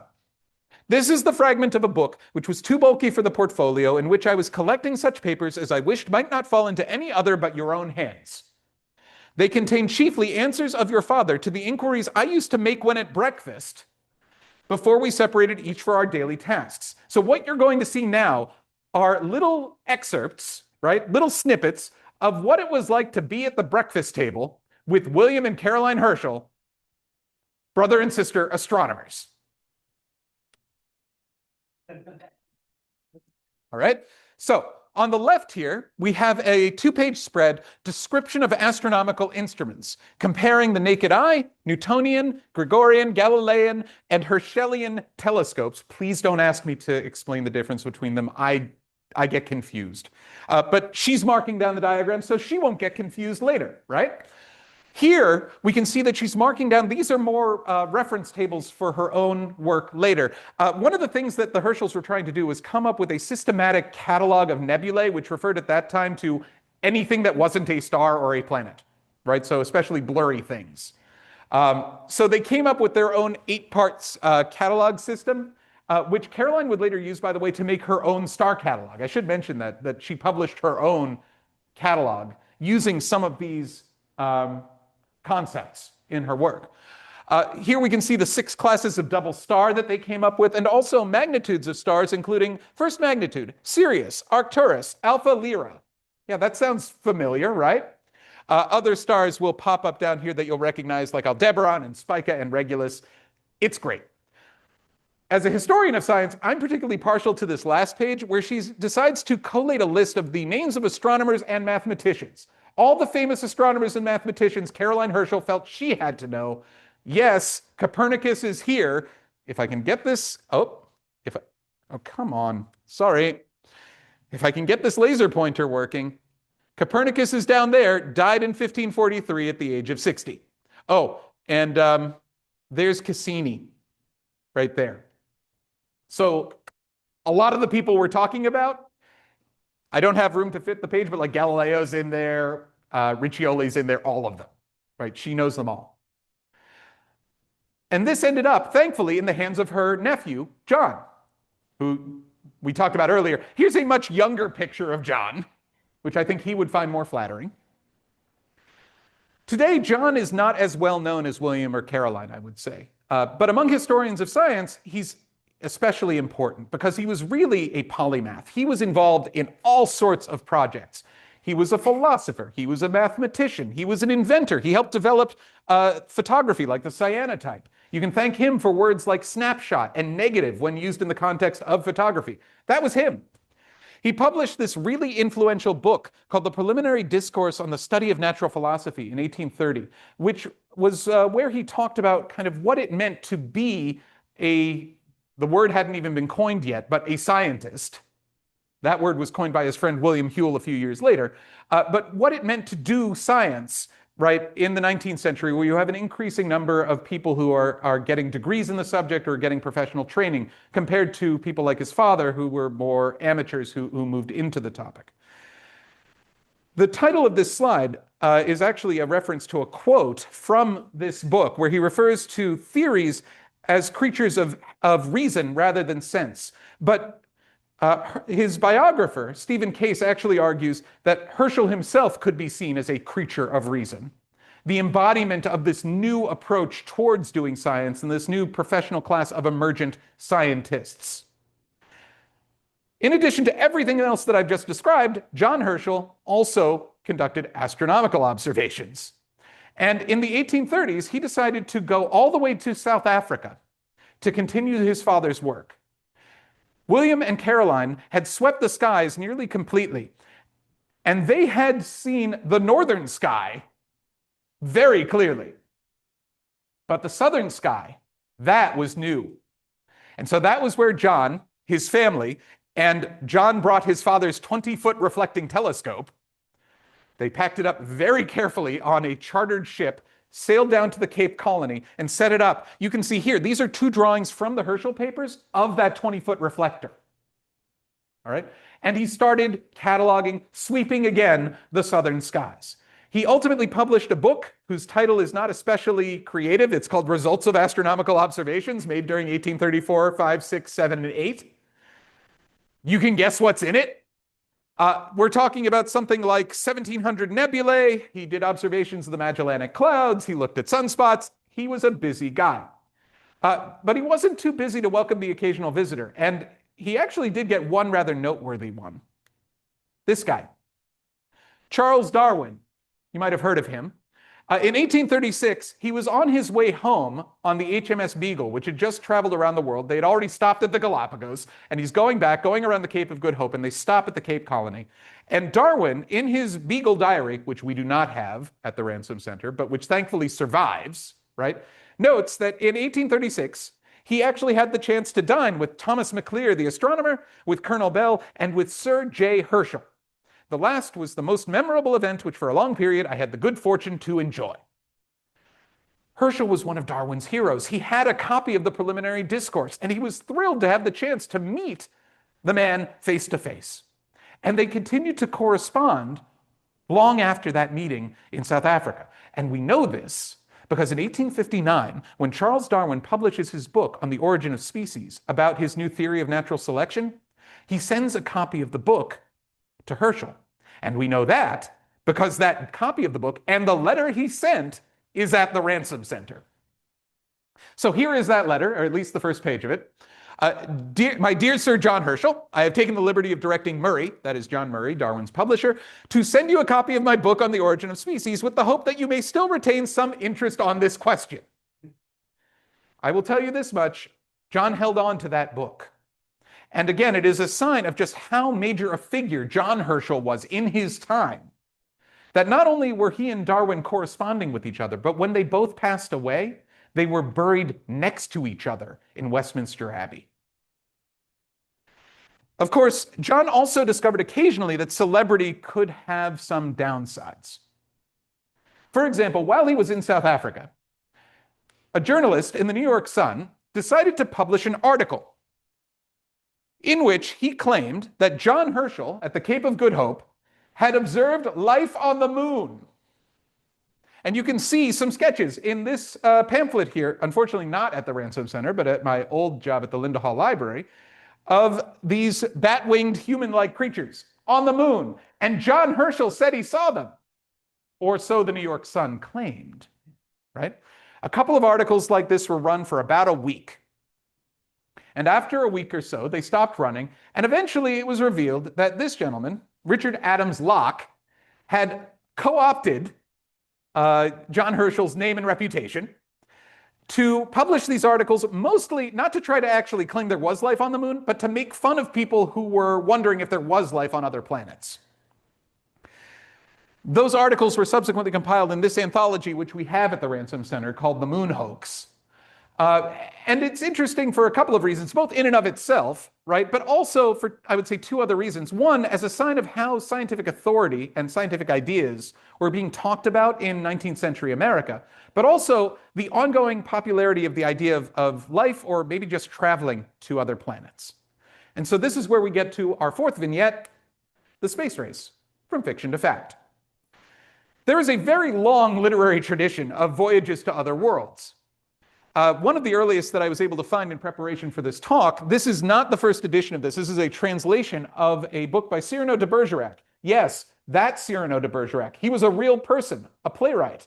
This is the fragment of a book which was too bulky for the portfolio, in which I was collecting such papers as I wished might not fall into any other but your own hands. They contain chiefly answers of your father to the inquiries I used to make when at breakfast, before we separated each for our daily tasks. So what you're going to see now are little excerpts, right? Little snippets of what it was like to be at the breakfast table with William and Caroline Herschel, brother and sister astronomers. All right. So on the left here, we have a 2-page spread description of astronomical instruments, comparing the naked eye, Newtonian, Gregorian, Galilean, and Herschelian telescopes. Please don't ask me to explain the difference between them. I get confused. But she's marking down the diagram so she won't get confused later, right? Here, we can see that she's marking down, these are more reference tables for her own work later. One of the things that the Herschels were trying to do was come up with a systematic catalog of nebulae, which referred at that time to anything that wasn't a star or a planet, right? So especially blurry things. So they came up with their own 8-parts catalog system, which Caroline would later use, by the way, to make her own star catalog. I should mention that she published her own catalog using some of these concepts in her work. Here we can see the 6 classes of double star that they came up with, and also magnitudes of stars, including first magnitude, Sirius, Arcturus, Alpha Lyrae. Yeah, that sounds familiar, right? Other stars will pop up down here that you'll recognize, like Aldebaran and Spica and Regulus. It's great. As a historian of science, I'm particularly partial to this last page, where she decides to collate a list of the names of astronomers and mathematicians. All the famous astronomers and mathematicians Caroline Herschel felt she had to know. Yes, Copernicus is here. If I can get this, oh, come on, sorry. If I can get this laser pointer working, Copernicus is down there, died in 1543 at the age of 60. Oh, and there's Cassini right there. So a lot of the people we're talking about, I don't have room to fit the page, but like Galileo's in there, Riccioli's in there, all of them, right? She knows them all. And this ended up, thankfully, in the hands of her nephew, John, who we talked about earlier. Here's a much younger picture of John, which I think he would find more flattering. Today, John is not as well known as William or Caroline, I would say. But among historians of science, he's especially important because he was really a polymath. He was involved in all sorts of projects. He was a philosopher. He was a mathematician. He was an inventor. He helped develop photography like the cyanotype. You can thank him for words like snapshot and negative when used in the context of photography. That was him. He published this really influential book called The Preliminary Discourse on the Study of Natural Philosophy in 1830, which was where he talked about kind of what it meant to be the word hadn't even been coined yet, but a scientist. That word was coined by his friend William Whewell a few years later. But what it meant to do science, right, in the 19th century, where you have an increasing number of people who are getting degrees in the subject or getting professional training, compared to people like his father, who were more amateurs who moved into the topic. The title of this slide is actually a reference to a quote from this book, where he refers to theories as creatures of reason rather than sense. But His biographer, Stephen Case, actually argues that Herschel himself could be seen as a creature of reason, the embodiment of this new approach towards doing science and this new professional class of emergent scientists. In addition to everything else that I've just described, John Herschel also conducted astronomical observations. And in the 1830s, he decided to go all the way to South Africa to continue his father's work. William and Caroline had swept the skies nearly completely, and they had seen the northern sky very clearly. But the southern sky, that was new. And so that was where John, his family, and John brought his father's 20-foot reflecting telescope. They packed it up very carefully on a chartered ship, sailed down to the Cape Colony, and set it up. You can see here, these are two drawings from the Herschel papers of that 20-foot reflector. All right? And he started cataloging, sweeping again the southern skies. He ultimately published a book whose title is not especially creative. It's called Results of Astronomical Observations, made during 1834, 5, 6, 7, and 8. You can guess what's in it. We're talking about something like 1,700 nebulae. He did observations of the Magellanic Clouds. He looked at sunspots. He was a busy guy. But he wasn't too busy to welcome the occasional visitor. And he actually did get one rather noteworthy one. This guy, Charles Darwin. You might have heard of him. In 1836, he was on his way home on the HMS Beagle, which had just traveled around the world. They had already stopped at the Galapagos, and he's going back, going around the Cape of Good Hope, and they stop at the Cape Colony. And Darwin, in his Beagle diary, which we do not have at the Ransom Center, but which thankfully survives, right, notes that in 1836, he actually had the chance to dine with Thomas Maclear, the astronomer, with Colonel Bell, and with Sir J. Herschel. The last was the most memorable event which for a long period I had the good fortune to enjoy. Herschel was one of Darwin's heroes. He had a copy of the preliminary discourse, and he was thrilled to have the chance to meet the man face to face. And they continued to correspond long after that meeting in South Africa. And we know this because in 1859, when Charles Darwin publishes his book on the origin of species about his new theory of natural selection, he sends a copy of the book to Herschel. And we know that because that copy of the book and the letter he sent is at the Ransom Center. So here is that letter, or at least the first page of it. My dear Sir John Herschel, I have taken the liberty of directing Murray, that is John Murray, Darwin's publisher, to send you a copy of my book on the origin of species with the hope that you may still retain some interest on this question. I will tell you this much, John held on to that book. And again, it is a sign of just how major a figure John Herschel was in his time. That not only were he and Darwin corresponding with each other, but when they both passed away, they were buried next to each other in Westminster Abbey. Of course, John also discovered occasionally that celebrity could have some downsides. For example, while he was in South Africa, a journalist in the New York Sun decided to publish an article in which he claimed that John Herschel at the Cape of Good Hope had observed life on the moon. And you can see some sketches in this pamphlet here, unfortunately not at the Ransom Center, but at my old job at the Linda Hall Library, of these bat-winged human-like creatures on the moon. And John Herschel said he saw them, or so the New York Sun claimed, right? A couple of articles like this were run for about a week. And after a week or so, they stopped running, and eventually it was revealed that this gentleman, Richard Adams Locke, had co-opted John Herschel's name and reputation to publish these articles, mostly not to try to actually claim there was life on the moon, but to make fun of people who were wondering if there was life on other planets. Those articles were subsequently compiled in this anthology, which we have at the Ransom Center, called The Moon Hoax. And it's interesting for a couple of reasons, both in and of itself, right? But also for, I would say, two other reasons. One, as a sign of how scientific authority and scientific ideas were being talked about in 19th century America, but also the ongoing popularity of the idea of life or maybe just traveling to other planets. And so this is where we get to our fourth vignette, the space race, from fiction to fact. There is a very long literary tradition of voyages to other worlds. One of the earliest that I was able to find in preparation for this talk, this is not the first edition of this. This is a translation of a book by Cyrano de Bergerac. Yes, that Cyrano de Bergerac. He was a real person, a playwright,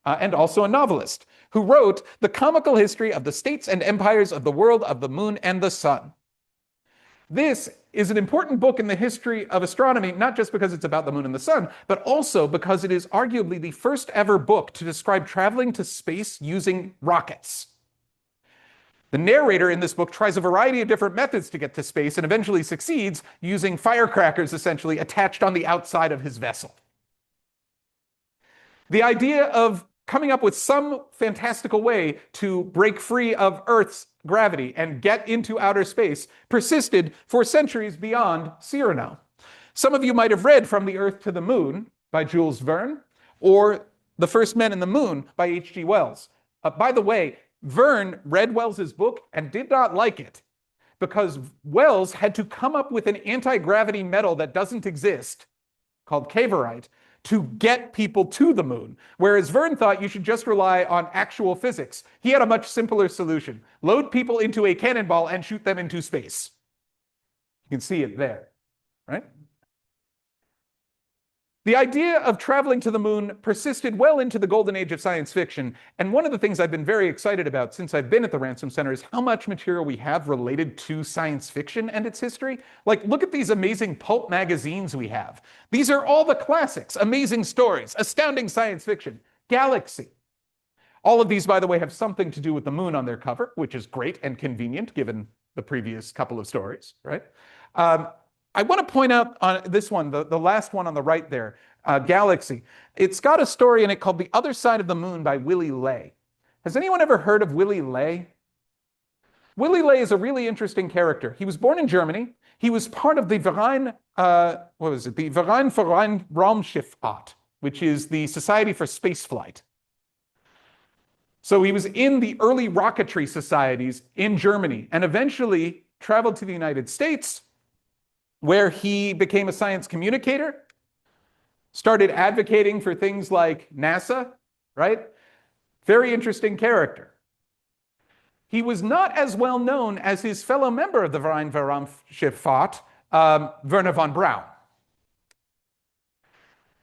and also a novelist, who wrote The Comical History of the States and Empires of the World of the Moon and the Sun. This is an important book in the history of astronomy, not just because it's about the moon and the sun, but also because it is arguably the first ever book to describe traveling to space using rockets. The narrator in this book tries a variety of different methods to get to space and eventually succeeds using firecrackers, essentially, attached on the outside of his vessel. The idea of coming up with some fantastical way to break free of Earth's gravity and get into outer space persisted for centuries beyond Cyrano. Some of you might have read From the Earth to the Moon by Jules Verne, or The First Men in the Moon by H.G. Wells. By the way, Verne read Wells's book and did not like it because Wells had to come up with an anti-gravity metal that doesn't exist, called cavorite, to get people to the moon, whereas Verne thought you should just rely on actual physics. He had a much simpler solution. Load people into a cannonball and shoot them into space. You can see it there, right? The idea of traveling to the moon persisted well into the golden age of science fiction, and one of the things I've been very excited about since I've been at the Ransom Center is how much material we have related to science fiction and its history. Like, look at these amazing pulp magazines we have. These are all the classics, amazing stories, astounding science fiction, Galaxy. All of these, by the way, have something to do with the moon on their cover, which is great and convenient given the previous couple of stories, right? I want to point out on this one, the last one on the right there, Galaxy. It's got a story in it called The Other Side of the Moon by Willy Ley. Has anyone ever heard of Willy Ley? Willy Ley is a really interesting character. He was born in Germany. He was part of the Verein, the Verein für Raumschifffahrt, which is the Society for Spaceflight. So he was in the early rocketry societies in Germany and eventually traveled to the United States, where he became a science communicator, started advocating for things like NASA, right? Very interesting character. He was not as well known as his fellow member of the Verein für Raumschifffahrt, Wernher von Braun.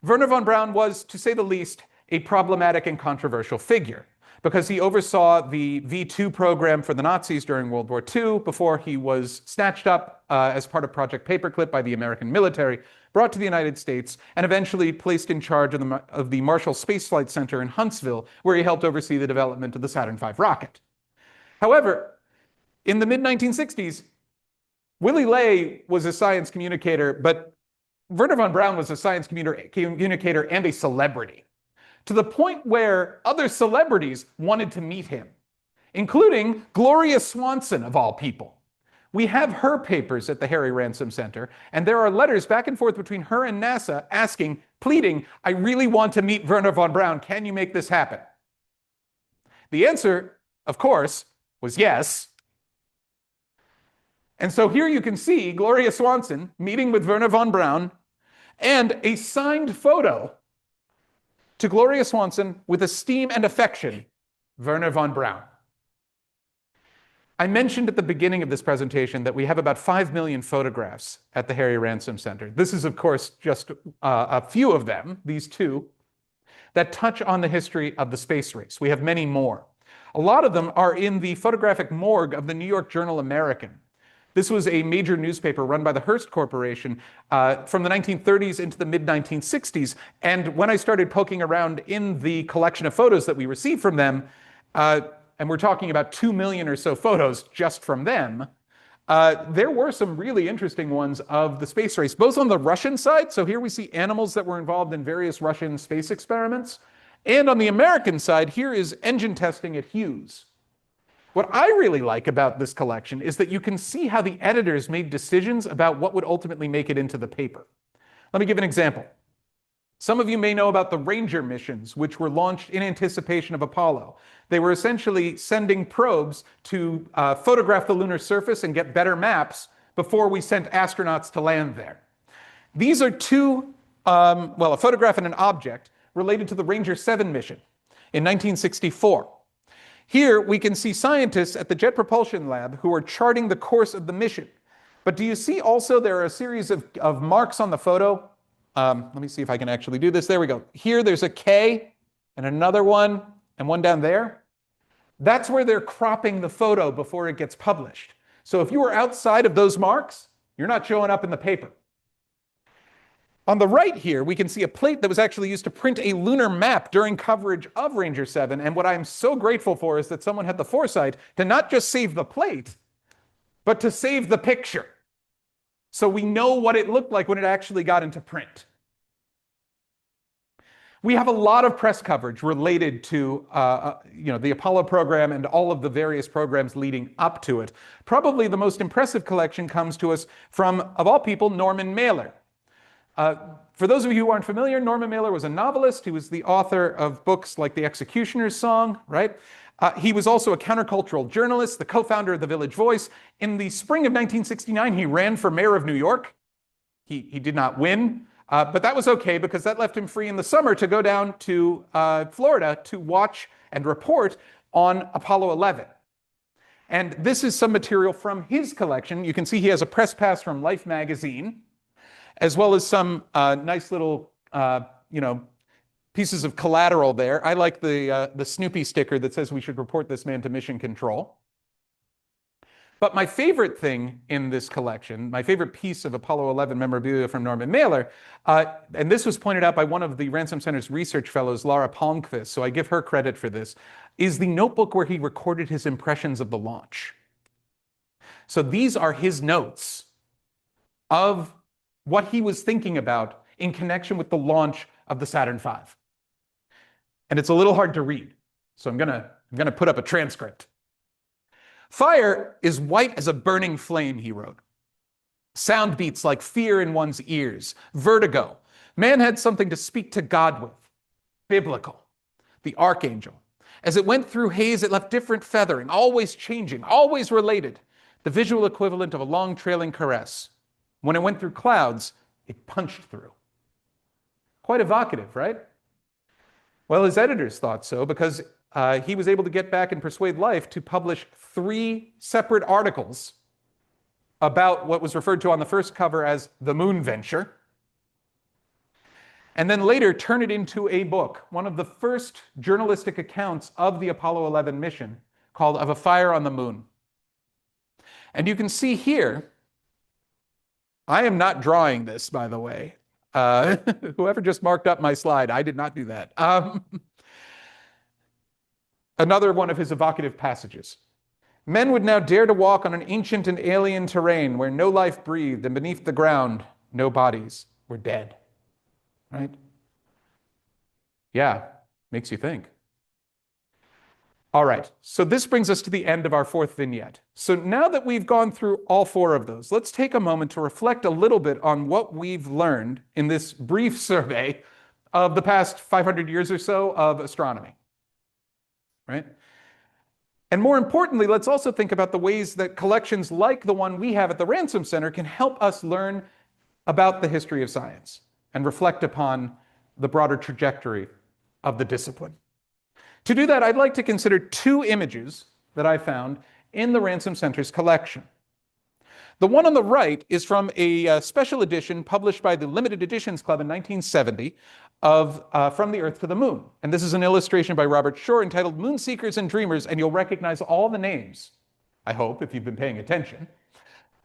Wernher von Braun was, to say the least, a problematic and controversial figure, because he oversaw the V2 program for the Nazis during World War II before he was snatched up as part of Project Paperclip by the American military, brought to the United States, and eventually placed in charge of the Marshall Space Flight Center in Huntsville, where he helped oversee the development of the Saturn V rocket. However, in the mid-1960s, Willy Ley was a science communicator, but Wernher von Braun was a science communicator and a celebrity, to the point where other celebrities wanted to meet him, including Gloria Swanson, of all people. We have her papers at the Harry Ransom Center, and there are letters back and forth between her and NASA asking, pleading, I really want to meet Wernher von Braun. Can you make this happen? The answer, of course, was yes. And so here you can see Gloria Swanson meeting with Wernher von Braun and a signed photo to Gloria Swanson with esteem and affection, Wernher von Braun. I mentioned at the beginning of this presentation that we have about 5 million photographs at the Harry Ransom Center. This is, of course, just a few of them, these two, that touch on the history of the space race. We have many more. A lot of them are in the photographic morgue of the New York Journal American. This was a major newspaper run by the Hearst Corporation from the 1930s into the mid-1960s. And when I started poking around in the collection of photos that we received from them, and we're talking about 2 million or so photos just from them, there were some really interesting ones of the space race, both on the Russian side. So here we see animals that were involved in various Russian space experiments. And on the American side, here is engine testing at Hughes. What I really like about this collection is that you can see how the editors made decisions about what would ultimately make it into the paper. Let me give an example. Some of you may know about the Ranger missions, which were launched in anticipation of Apollo. They were essentially sending probes to photograph the lunar surface and get better maps before we sent astronauts to land there. These are two, a photograph and an object related to the Ranger 7 mission in 1964. Here we can see scientists at the Jet Propulsion Lab who are charting the course of the mission. But do you see also there are a series of marks on the photo? Let me see if I can actually do this. There we go. Here there's a K and another one and one down there. That's where they're cropping the photo before it gets published. So if you were outside of those marks, you're not showing up in the paper. On the right here, we can see a plate that was actually used to print a lunar map during coverage of Ranger 7. And what I'm so grateful for is that someone had the foresight to not just save the plate, but to save the picture. So we know what it looked like when it actually got into print. We have a lot of press coverage related to the Apollo program and all of the various programs leading up to it. Probably the most impressive collection comes to us from, of all people, Norman Mailer. For those of you who aren't familiar, Norman Mailer was a novelist. He was the author of books like The Executioner's Song, right? He was also a countercultural journalist, the co-founder of The Village Voice. In the spring of 1969, he ran for mayor of New York. He did not win, but that was okay because that left him free in the summer to go down to Florida to watch and report on Apollo 11. And this is some material from his collection. You can see he has a press pass from Life magazine, as well as some nice little, pieces of collateral there. I like the Snoopy sticker that says we should report this man to mission control. But my favorite thing in this collection, my favorite piece of Apollo 11 memorabilia from Norman Mailer, and this was pointed out by one of the Ransom Center's research fellows, Laura Palmquist, so I give her credit for this, is the notebook where he recorded his impressions of the launch. So these are his notes of what he was thinking about in connection with the launch of the Saturn V. And it's a little hard to read, so I'm gonna put up a transcript. Fire is white as a burning flame, he wrote. Sound beats like fear in one's ears, vertigo. Man had something to speak to God with. Biblical. The archangel. As it went through haze, it left different feathering, always changing, always related. The visual equivalent of a long trailing caress. When it went through clouds, it punched through. Quite evocative, right? Well, his editors thought so because he was able to get back and persuade Life to publish 3 separate articles about what was referred to on the first cover as the moon venture, and then later turn it into a book, one of the first journalistic accounts of the Apollo 11 mission, called Of a Fire on the Moon. And you can see here, I am not drawing this, by the way. Whoever just marked up my slide, I did not do that. Another one of his evocative passages. Men would now dare to walk on an ancient and alien terrain where no life breathed, and beneath the ground, no bodies were dead. Right? Yeah, makes you think. All right, so this brings us to the end of our 4th vignette. So now that we've gone through all 4 of those, let's take a moment to reflect a little bit on what we've learned in this brief survey of the past 500 years or so of astronomy. Right? And more importantly, let's also think about the ways that collections like the one we have at the Ransom Center can help us learn about the history of science and reflect upon the broader trajectory of the discipline. To do that, I'd like to consider 2 images that I found in the Ransom Center's collection. The one on the right is from a special edition published by the Limited Editions Club in 1970 of From the Earth to the Moon. And this is an illustration by Robert Shore entitled Moon Seekers and Dreamers, and you'll recognize all the names, I hope, if you've been paying attention.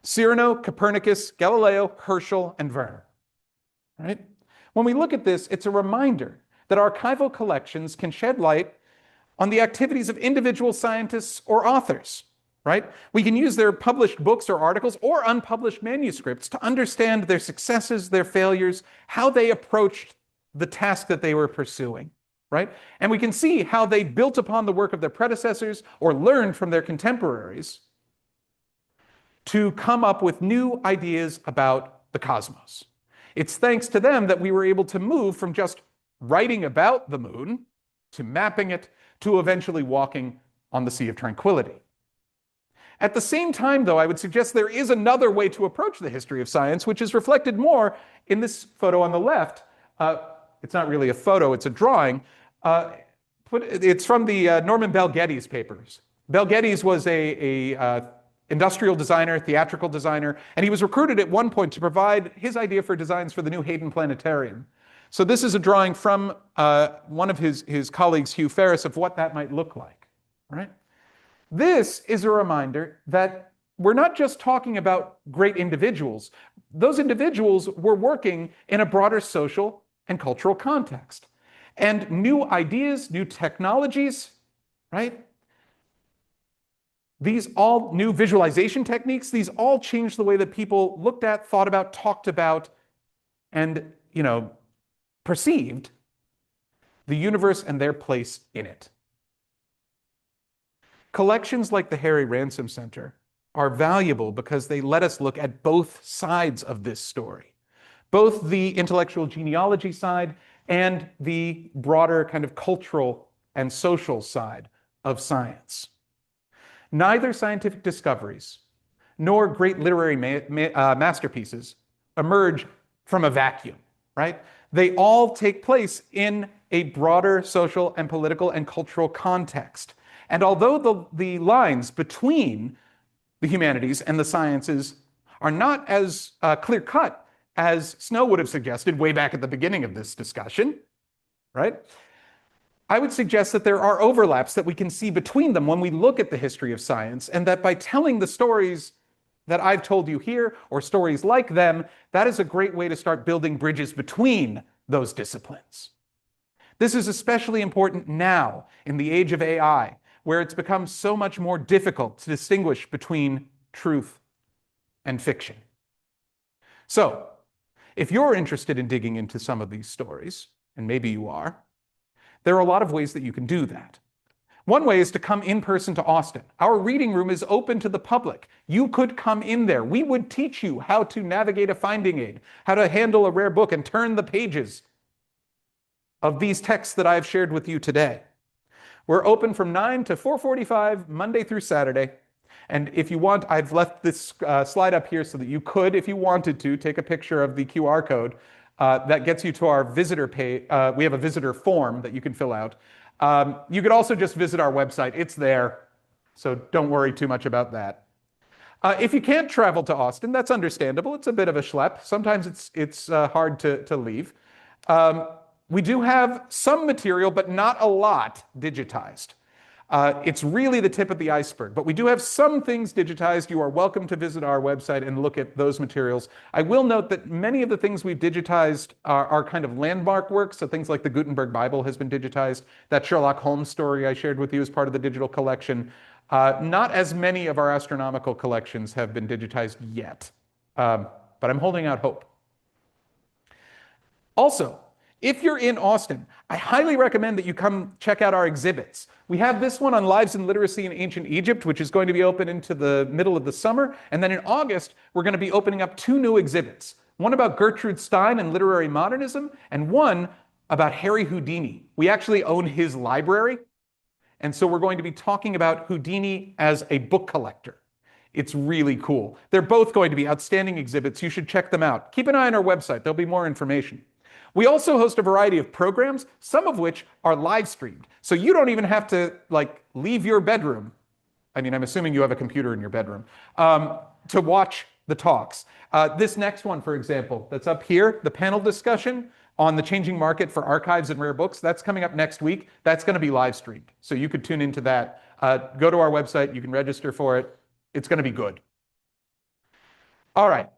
Cyrano, Copernicus, Galileo, Herschel, and Werner. Right? When we look at this, it's a reminder that archival collections can shed light on the activities of individual scientists or authors, right? We can use their published books or articles or unpublished manuscripts to understand their successes, their failures, how they approached the task that they were pursuing, right? And we can see how they built upon the work of their predecessors or learned from their contemporaries to come up with new ideas about the cosmos. It's thanks to them that we were able to move from just writing about the moon to mapping it to eventually walking on the Sea of Tranquility. At the same time, though, I would suggest there is another way to approach the history of science, which is reflected more in this photo on the left. It's not really a photo, it's a drawing, It's from the Norman Bell Geddes papers. Bell Geddes was a industrial designer, theatrical designer, and he was recruited at one point to provide his idea for designs for the new Hayden Planetarium. So this is a drawing from one of his colleagues, Hugh Ferris, of what that might look like. Right? This is a reminder that we're not just talking about great individuals. Those individuals were working in a broader social and cultural context. And new ideas, new technologies, right? These all new visualization techniques, these all changed the way that people looked at, thought about, talked about, and, perceived the universe and their place in it. Collections like the Harry Ransom Center are valuable because they let us look at both sides of this story, both the intellectual genealogy side and the broader kind of cultural and social side of science. Neither scientific discoveries nor great literary masterpieces emerge from a vacuum, right? They all take place in a broader social and political and cultural context. And although the lines between the humanities and the sciences are not as clear-cut as Snow would have suggested way back at the beginning of this discussion, right? I would suggest that there are overlaps that we can see between them when we look at the history of science, and that by telling the stories that I've told you here, or stories like them, that is a great way to start building bridges between those disciplines. This is especially important now in the age of AI, where it's become so much more difficult to distinguish between truth and fiction. So, if you're interested in digging into some of these stories, and maybe you are, there are a lot of ways that you can do that. One way is to come in person to Austin. Our reading room is open to the public. You could come in there. We would teach you how to navigate a finding aid, how to handle a rare book and turn the pages of these texts that I've shared with you today. We're open from 9 to 4:45, Monday through Saturday. And if you want, I've left this slide up here so that you could, if you wanted to, take a picture of the QR code that gets you to our visitor page. We have a visitor form that you can fill out. You could also just visit our website. It's there, so don't worry too much about that. If you can't travel to Austin, that's understandable. It's a bit of a schlep. Sometimes it's hard to leave. We do have some material, but not a lot digitized. It's really the tip of the iceberg, but we do have some things digitized. You are welcome to visit our website and look at those materials. I will note that many of the things we've digitized are kind of landmark works, so things like the Gutenberg Bible has been digitized. That Sherlock Holmes story I shared with you as part of the digital collection. Not as many of our astronomical collections have been digitized yet, but I'm holding out hope. Also, if you're in Austin, I highly recommend that you come check out our exhibits. We have this one on Lives in Literacy in Ancient Egypt, which is going to be open into the middle of the summer. And then in August, we're going to be opening up 2 new exhibits. One about Gertrude Stein and literary modernism, and one about Harry Houdini. We actually own his library. And so we're going to be talking about Houdini as a book collector. It's really cool. They're both going to be outstanding exhibits. You should check them out. Keep an eye on our website. There'll be more information. We also host a variety of programs, some of which are live streamed. So you don't even have to leave your bedroom. I mean, I'm assuming you have a computer in your bedroom to watch the talks. This next one, for example, that's up here, the panel discussion on the changing market for archives and rare books, that's coming up next week. That's going to be live streamed. So you could tune into that. Go to our website. You can register for it. It's going to be good. All right.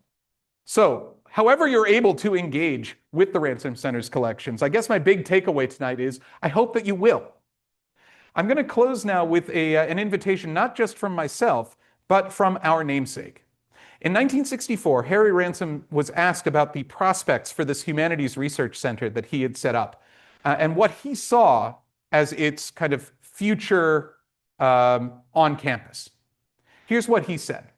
So, however you're able to engage with the Ransom Center's collections, I guess my big takeaway tonight is I hope that you will. I'm going to close now with an invitation not just from myself, but from our namesake. In 1964, Harry Ransom was asked about the prospects for this humanities research center that he had set up and what he saw as its kind of future on campus. Here's what he said.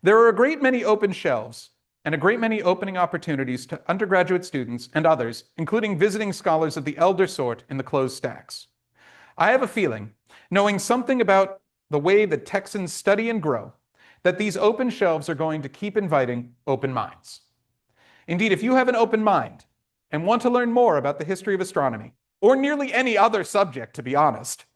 There are a great many open shelves and a great many opening opportunities to undergraduate students and others, including visiting scholars of the elder sort in the closed stacks. I have a feeling, knowing something about the way that Texans study and grow, that these open shelves are going to keep inviting open minds. Indeed, if you have an open mind and want to learn more about the history of astronomy, or nearly any other subject, to be honest.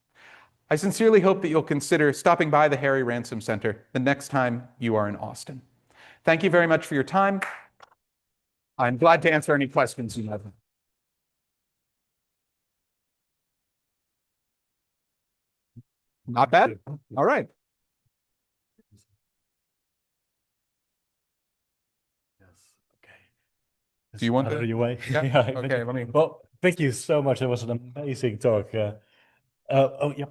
I sincerely hope that you'll consider stopping by the Harry Ransom Center the next time you are in Austin. Thank you very much for your time. I'm glad to answer any questions you have. Not bad. All right. Yes. Okay. Do you want out to? of your way? Yeah. Okay. Let me. Well, thank you so much. It was an amazing talk. Oh, yeah.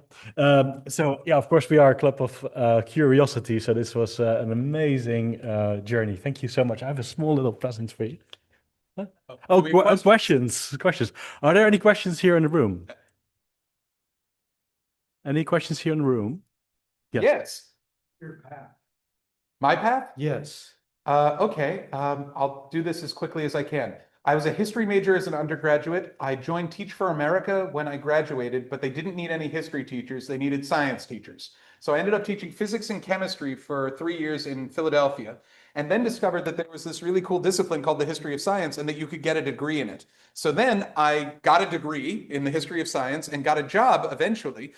So, yeah, of course, we are a club of curiosity. So this was an amazing journey. Thank you so much. I have a small little present for you. Huh? Oh, Do we have questions. Questions. Are there any questions here in the room? Any questions here in the room? Yes. Yes. Your path. My path? Yes. Okay. I'll do this as quickly as I can. I was a history major as an undergraduate. I joined Teach for America when I graduated, but they didn't need any history teachers. They needed science teachers. So I ended up teaching physics and chemistry for 3 years in Philadelphia, and then discovered that there was this really cool discipline called the history of science and that you could get a degree in it. So then I got a degree in the history of science and got a job eventually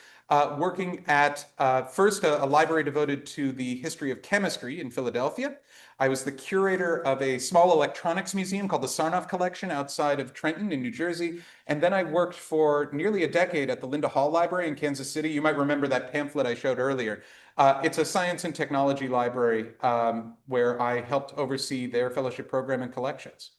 working at first a library devoted to the history of chemistry in Philadelphia. I was the curator of a small electronics museum called the Sarnoff Collection outside of Trenton in New Jersey. And then I worked for nearly a decade at the Linda Hall Library in Kansas City. You might remember that pamphlet I showed earlier. It's a science and technology library where I helped oversee their fellowship program and collections.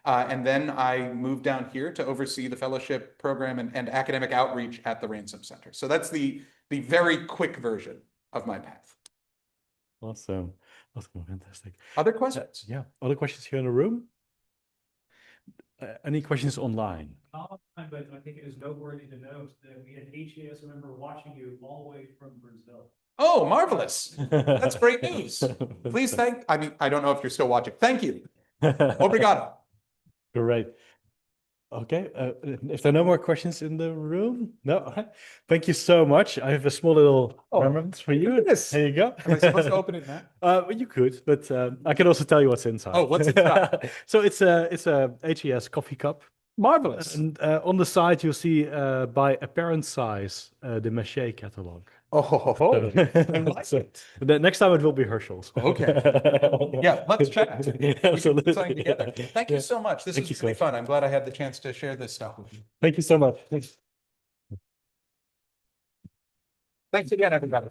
And then I moved down here to oversee the fellowship program and academic outreach at the Ransom Center. So that's the very quick version of my path. Awesome. Awesome. Fantastic. Other questions? Yeah. Other questions here in the room? Any questions online? But I think it is noteworthy to note that we had HAS member watching you all the way from Brazil. Oh, marvelous. That's great news. Please I don't know if you're still watching. Thank you. Obrigado. Great. Okay. If there are no more questions in the room, no. Thank you so much. I have a small little remembrance for you. Yes. There you go. Am I supposed to open it now? Well, you could, but I can also tell you what's inside. Oh, what's inside? So it's a HES coffee cup. Marvelous. And on the side, you'll see by apparent size the Maché catalog. So The next time it will be Herschel's. Okay. Yeah, let's chat. Absolutely. We can put something together. Thank you so much. This was really fun. I'm glad I had the chance to share this stuff with you. Thank you so much. Thanks. Thanks again, everybody.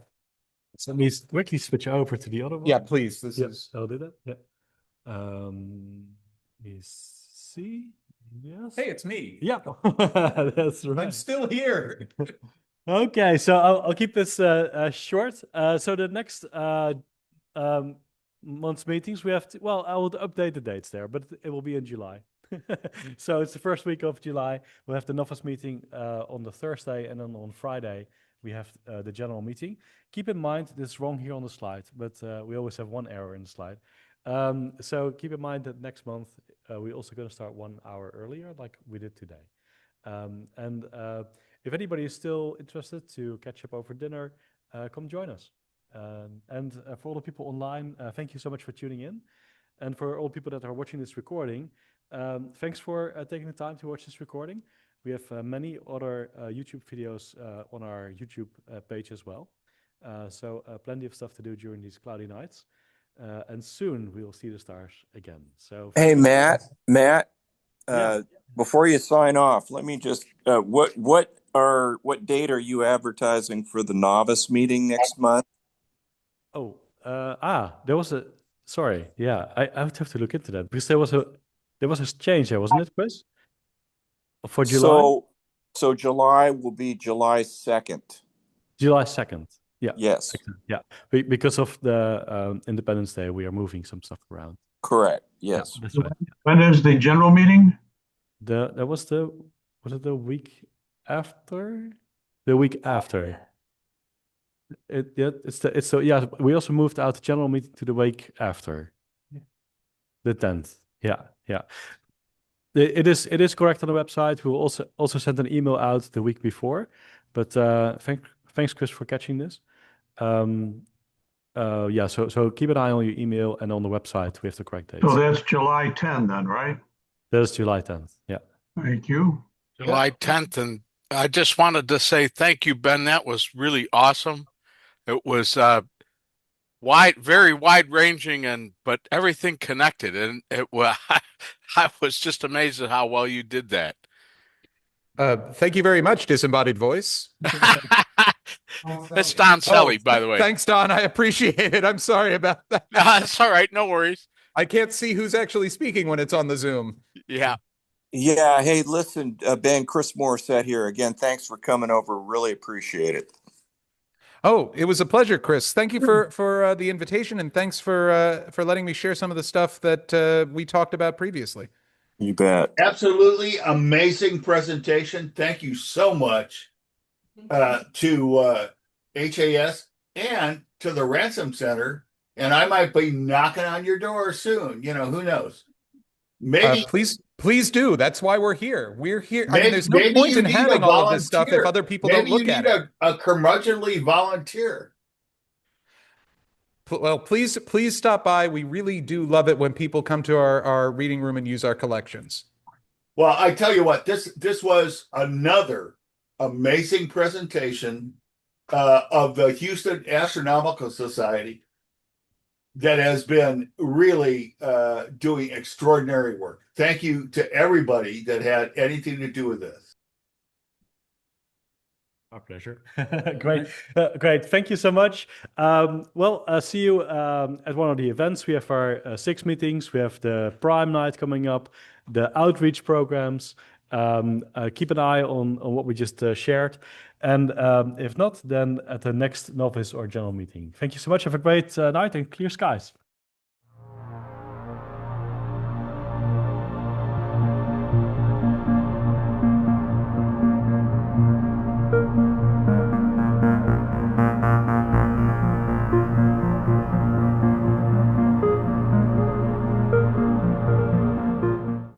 So let me quickly switch over to the other one. Yeah, please. This Yeah, is. I'll do that. Yeah. Let me see. Yes. Hey, it's me. Yeah, that's right. I'm still here. Okay, so I'll keep this short. So the next month's meetings we have well, I will update the dates there, but it will be in July. So it's the first week of July. We'll have the novice meeting on the Thursday, and then on Friday we have the general meeting. Keep in mind, this is wrong here on the slide, but we always have one error in the slide. So keep in mind that next month we're also going to start 1 hour earlier, like we did today. If anybody is still interested to catch up over dinner, come join us. For all the people online, thank you so much for tuning in. And for all people that are watching this recording, thanks for taking the time to watch this recording. We have many other YouTube videos on our YouTube page as well. So plenty of stuff to do during these cloudy nights. And soon we will see the stars again. So hey, Matt, before you sign off, let me just, what date are you advertising for the novice meeting next month? There was sorry. Yeah, I would have to look into that because there was a change there, wasn't it, Chris? For July? So July will be July 2nd. July 2nd. Yeah. Yes. Yeah. Because of the Independence Day, we are moving some stuff around. Correct. Yes. Yeah, that's right. When is the general meeting? Was it the week after? The week after. We also moved out the general meeting to the week after. The 10th. Yeah. It is correct on the website. We will also send an email out the week before. But thanks, Chris, for catching this. So keep an eye on your email and on the website. We have the correct dates. So that's July 10 then, right? That is July 10th. Yeah. Thank you. July 10th. And I just wanted to say thank you, Ben. That was really awesome. It was very wide ranging but everything connected. And it was, I was just amazed at how well you did that. Thank you very much, disembodied voice. That's Don Selly, by the way. Thanks, Don. I appreciate it. I'm sorry about that. That's all right. No worries. I can't see who's actually speaking when it's on the Zoom. Yeah. Yeah. Hey, listen, Ben, Chris Morissette here again. Thanks for coming over. Really appreciate it. Oh, it was a pleasure, Chris. Thank you for the invitation, and thanks for letting me share some of the stuff that we talked about previously. You bet. Absolutely amazing presentation. Thank you so much to HAS and to the Ransom Center. And I might be knocking on your door soon. You know, who knows? Maybe please do. That's why we're here. We're here. Maybe, there's no point in having all of this stuff if other people don't look at it. A curmudgeonly volunteer. Well, please stop by. We really do love it when people come to our reading room and use our collections. Well, I tell you what, this was another amazing presentation of the Houston Astronomical Society that has been really doing extraordinary work. Thank you to everybody that had anything to do with this. Our pleasure. Great. Great. Thank you so much. See you at one of the events. We have our 6 meetings. We have the Prime Night coming up, the outreach programs. Keep an eye on what we just shared. And if not, then at the next novice or general meeting. Thank you so much. Have a great night and clear skies.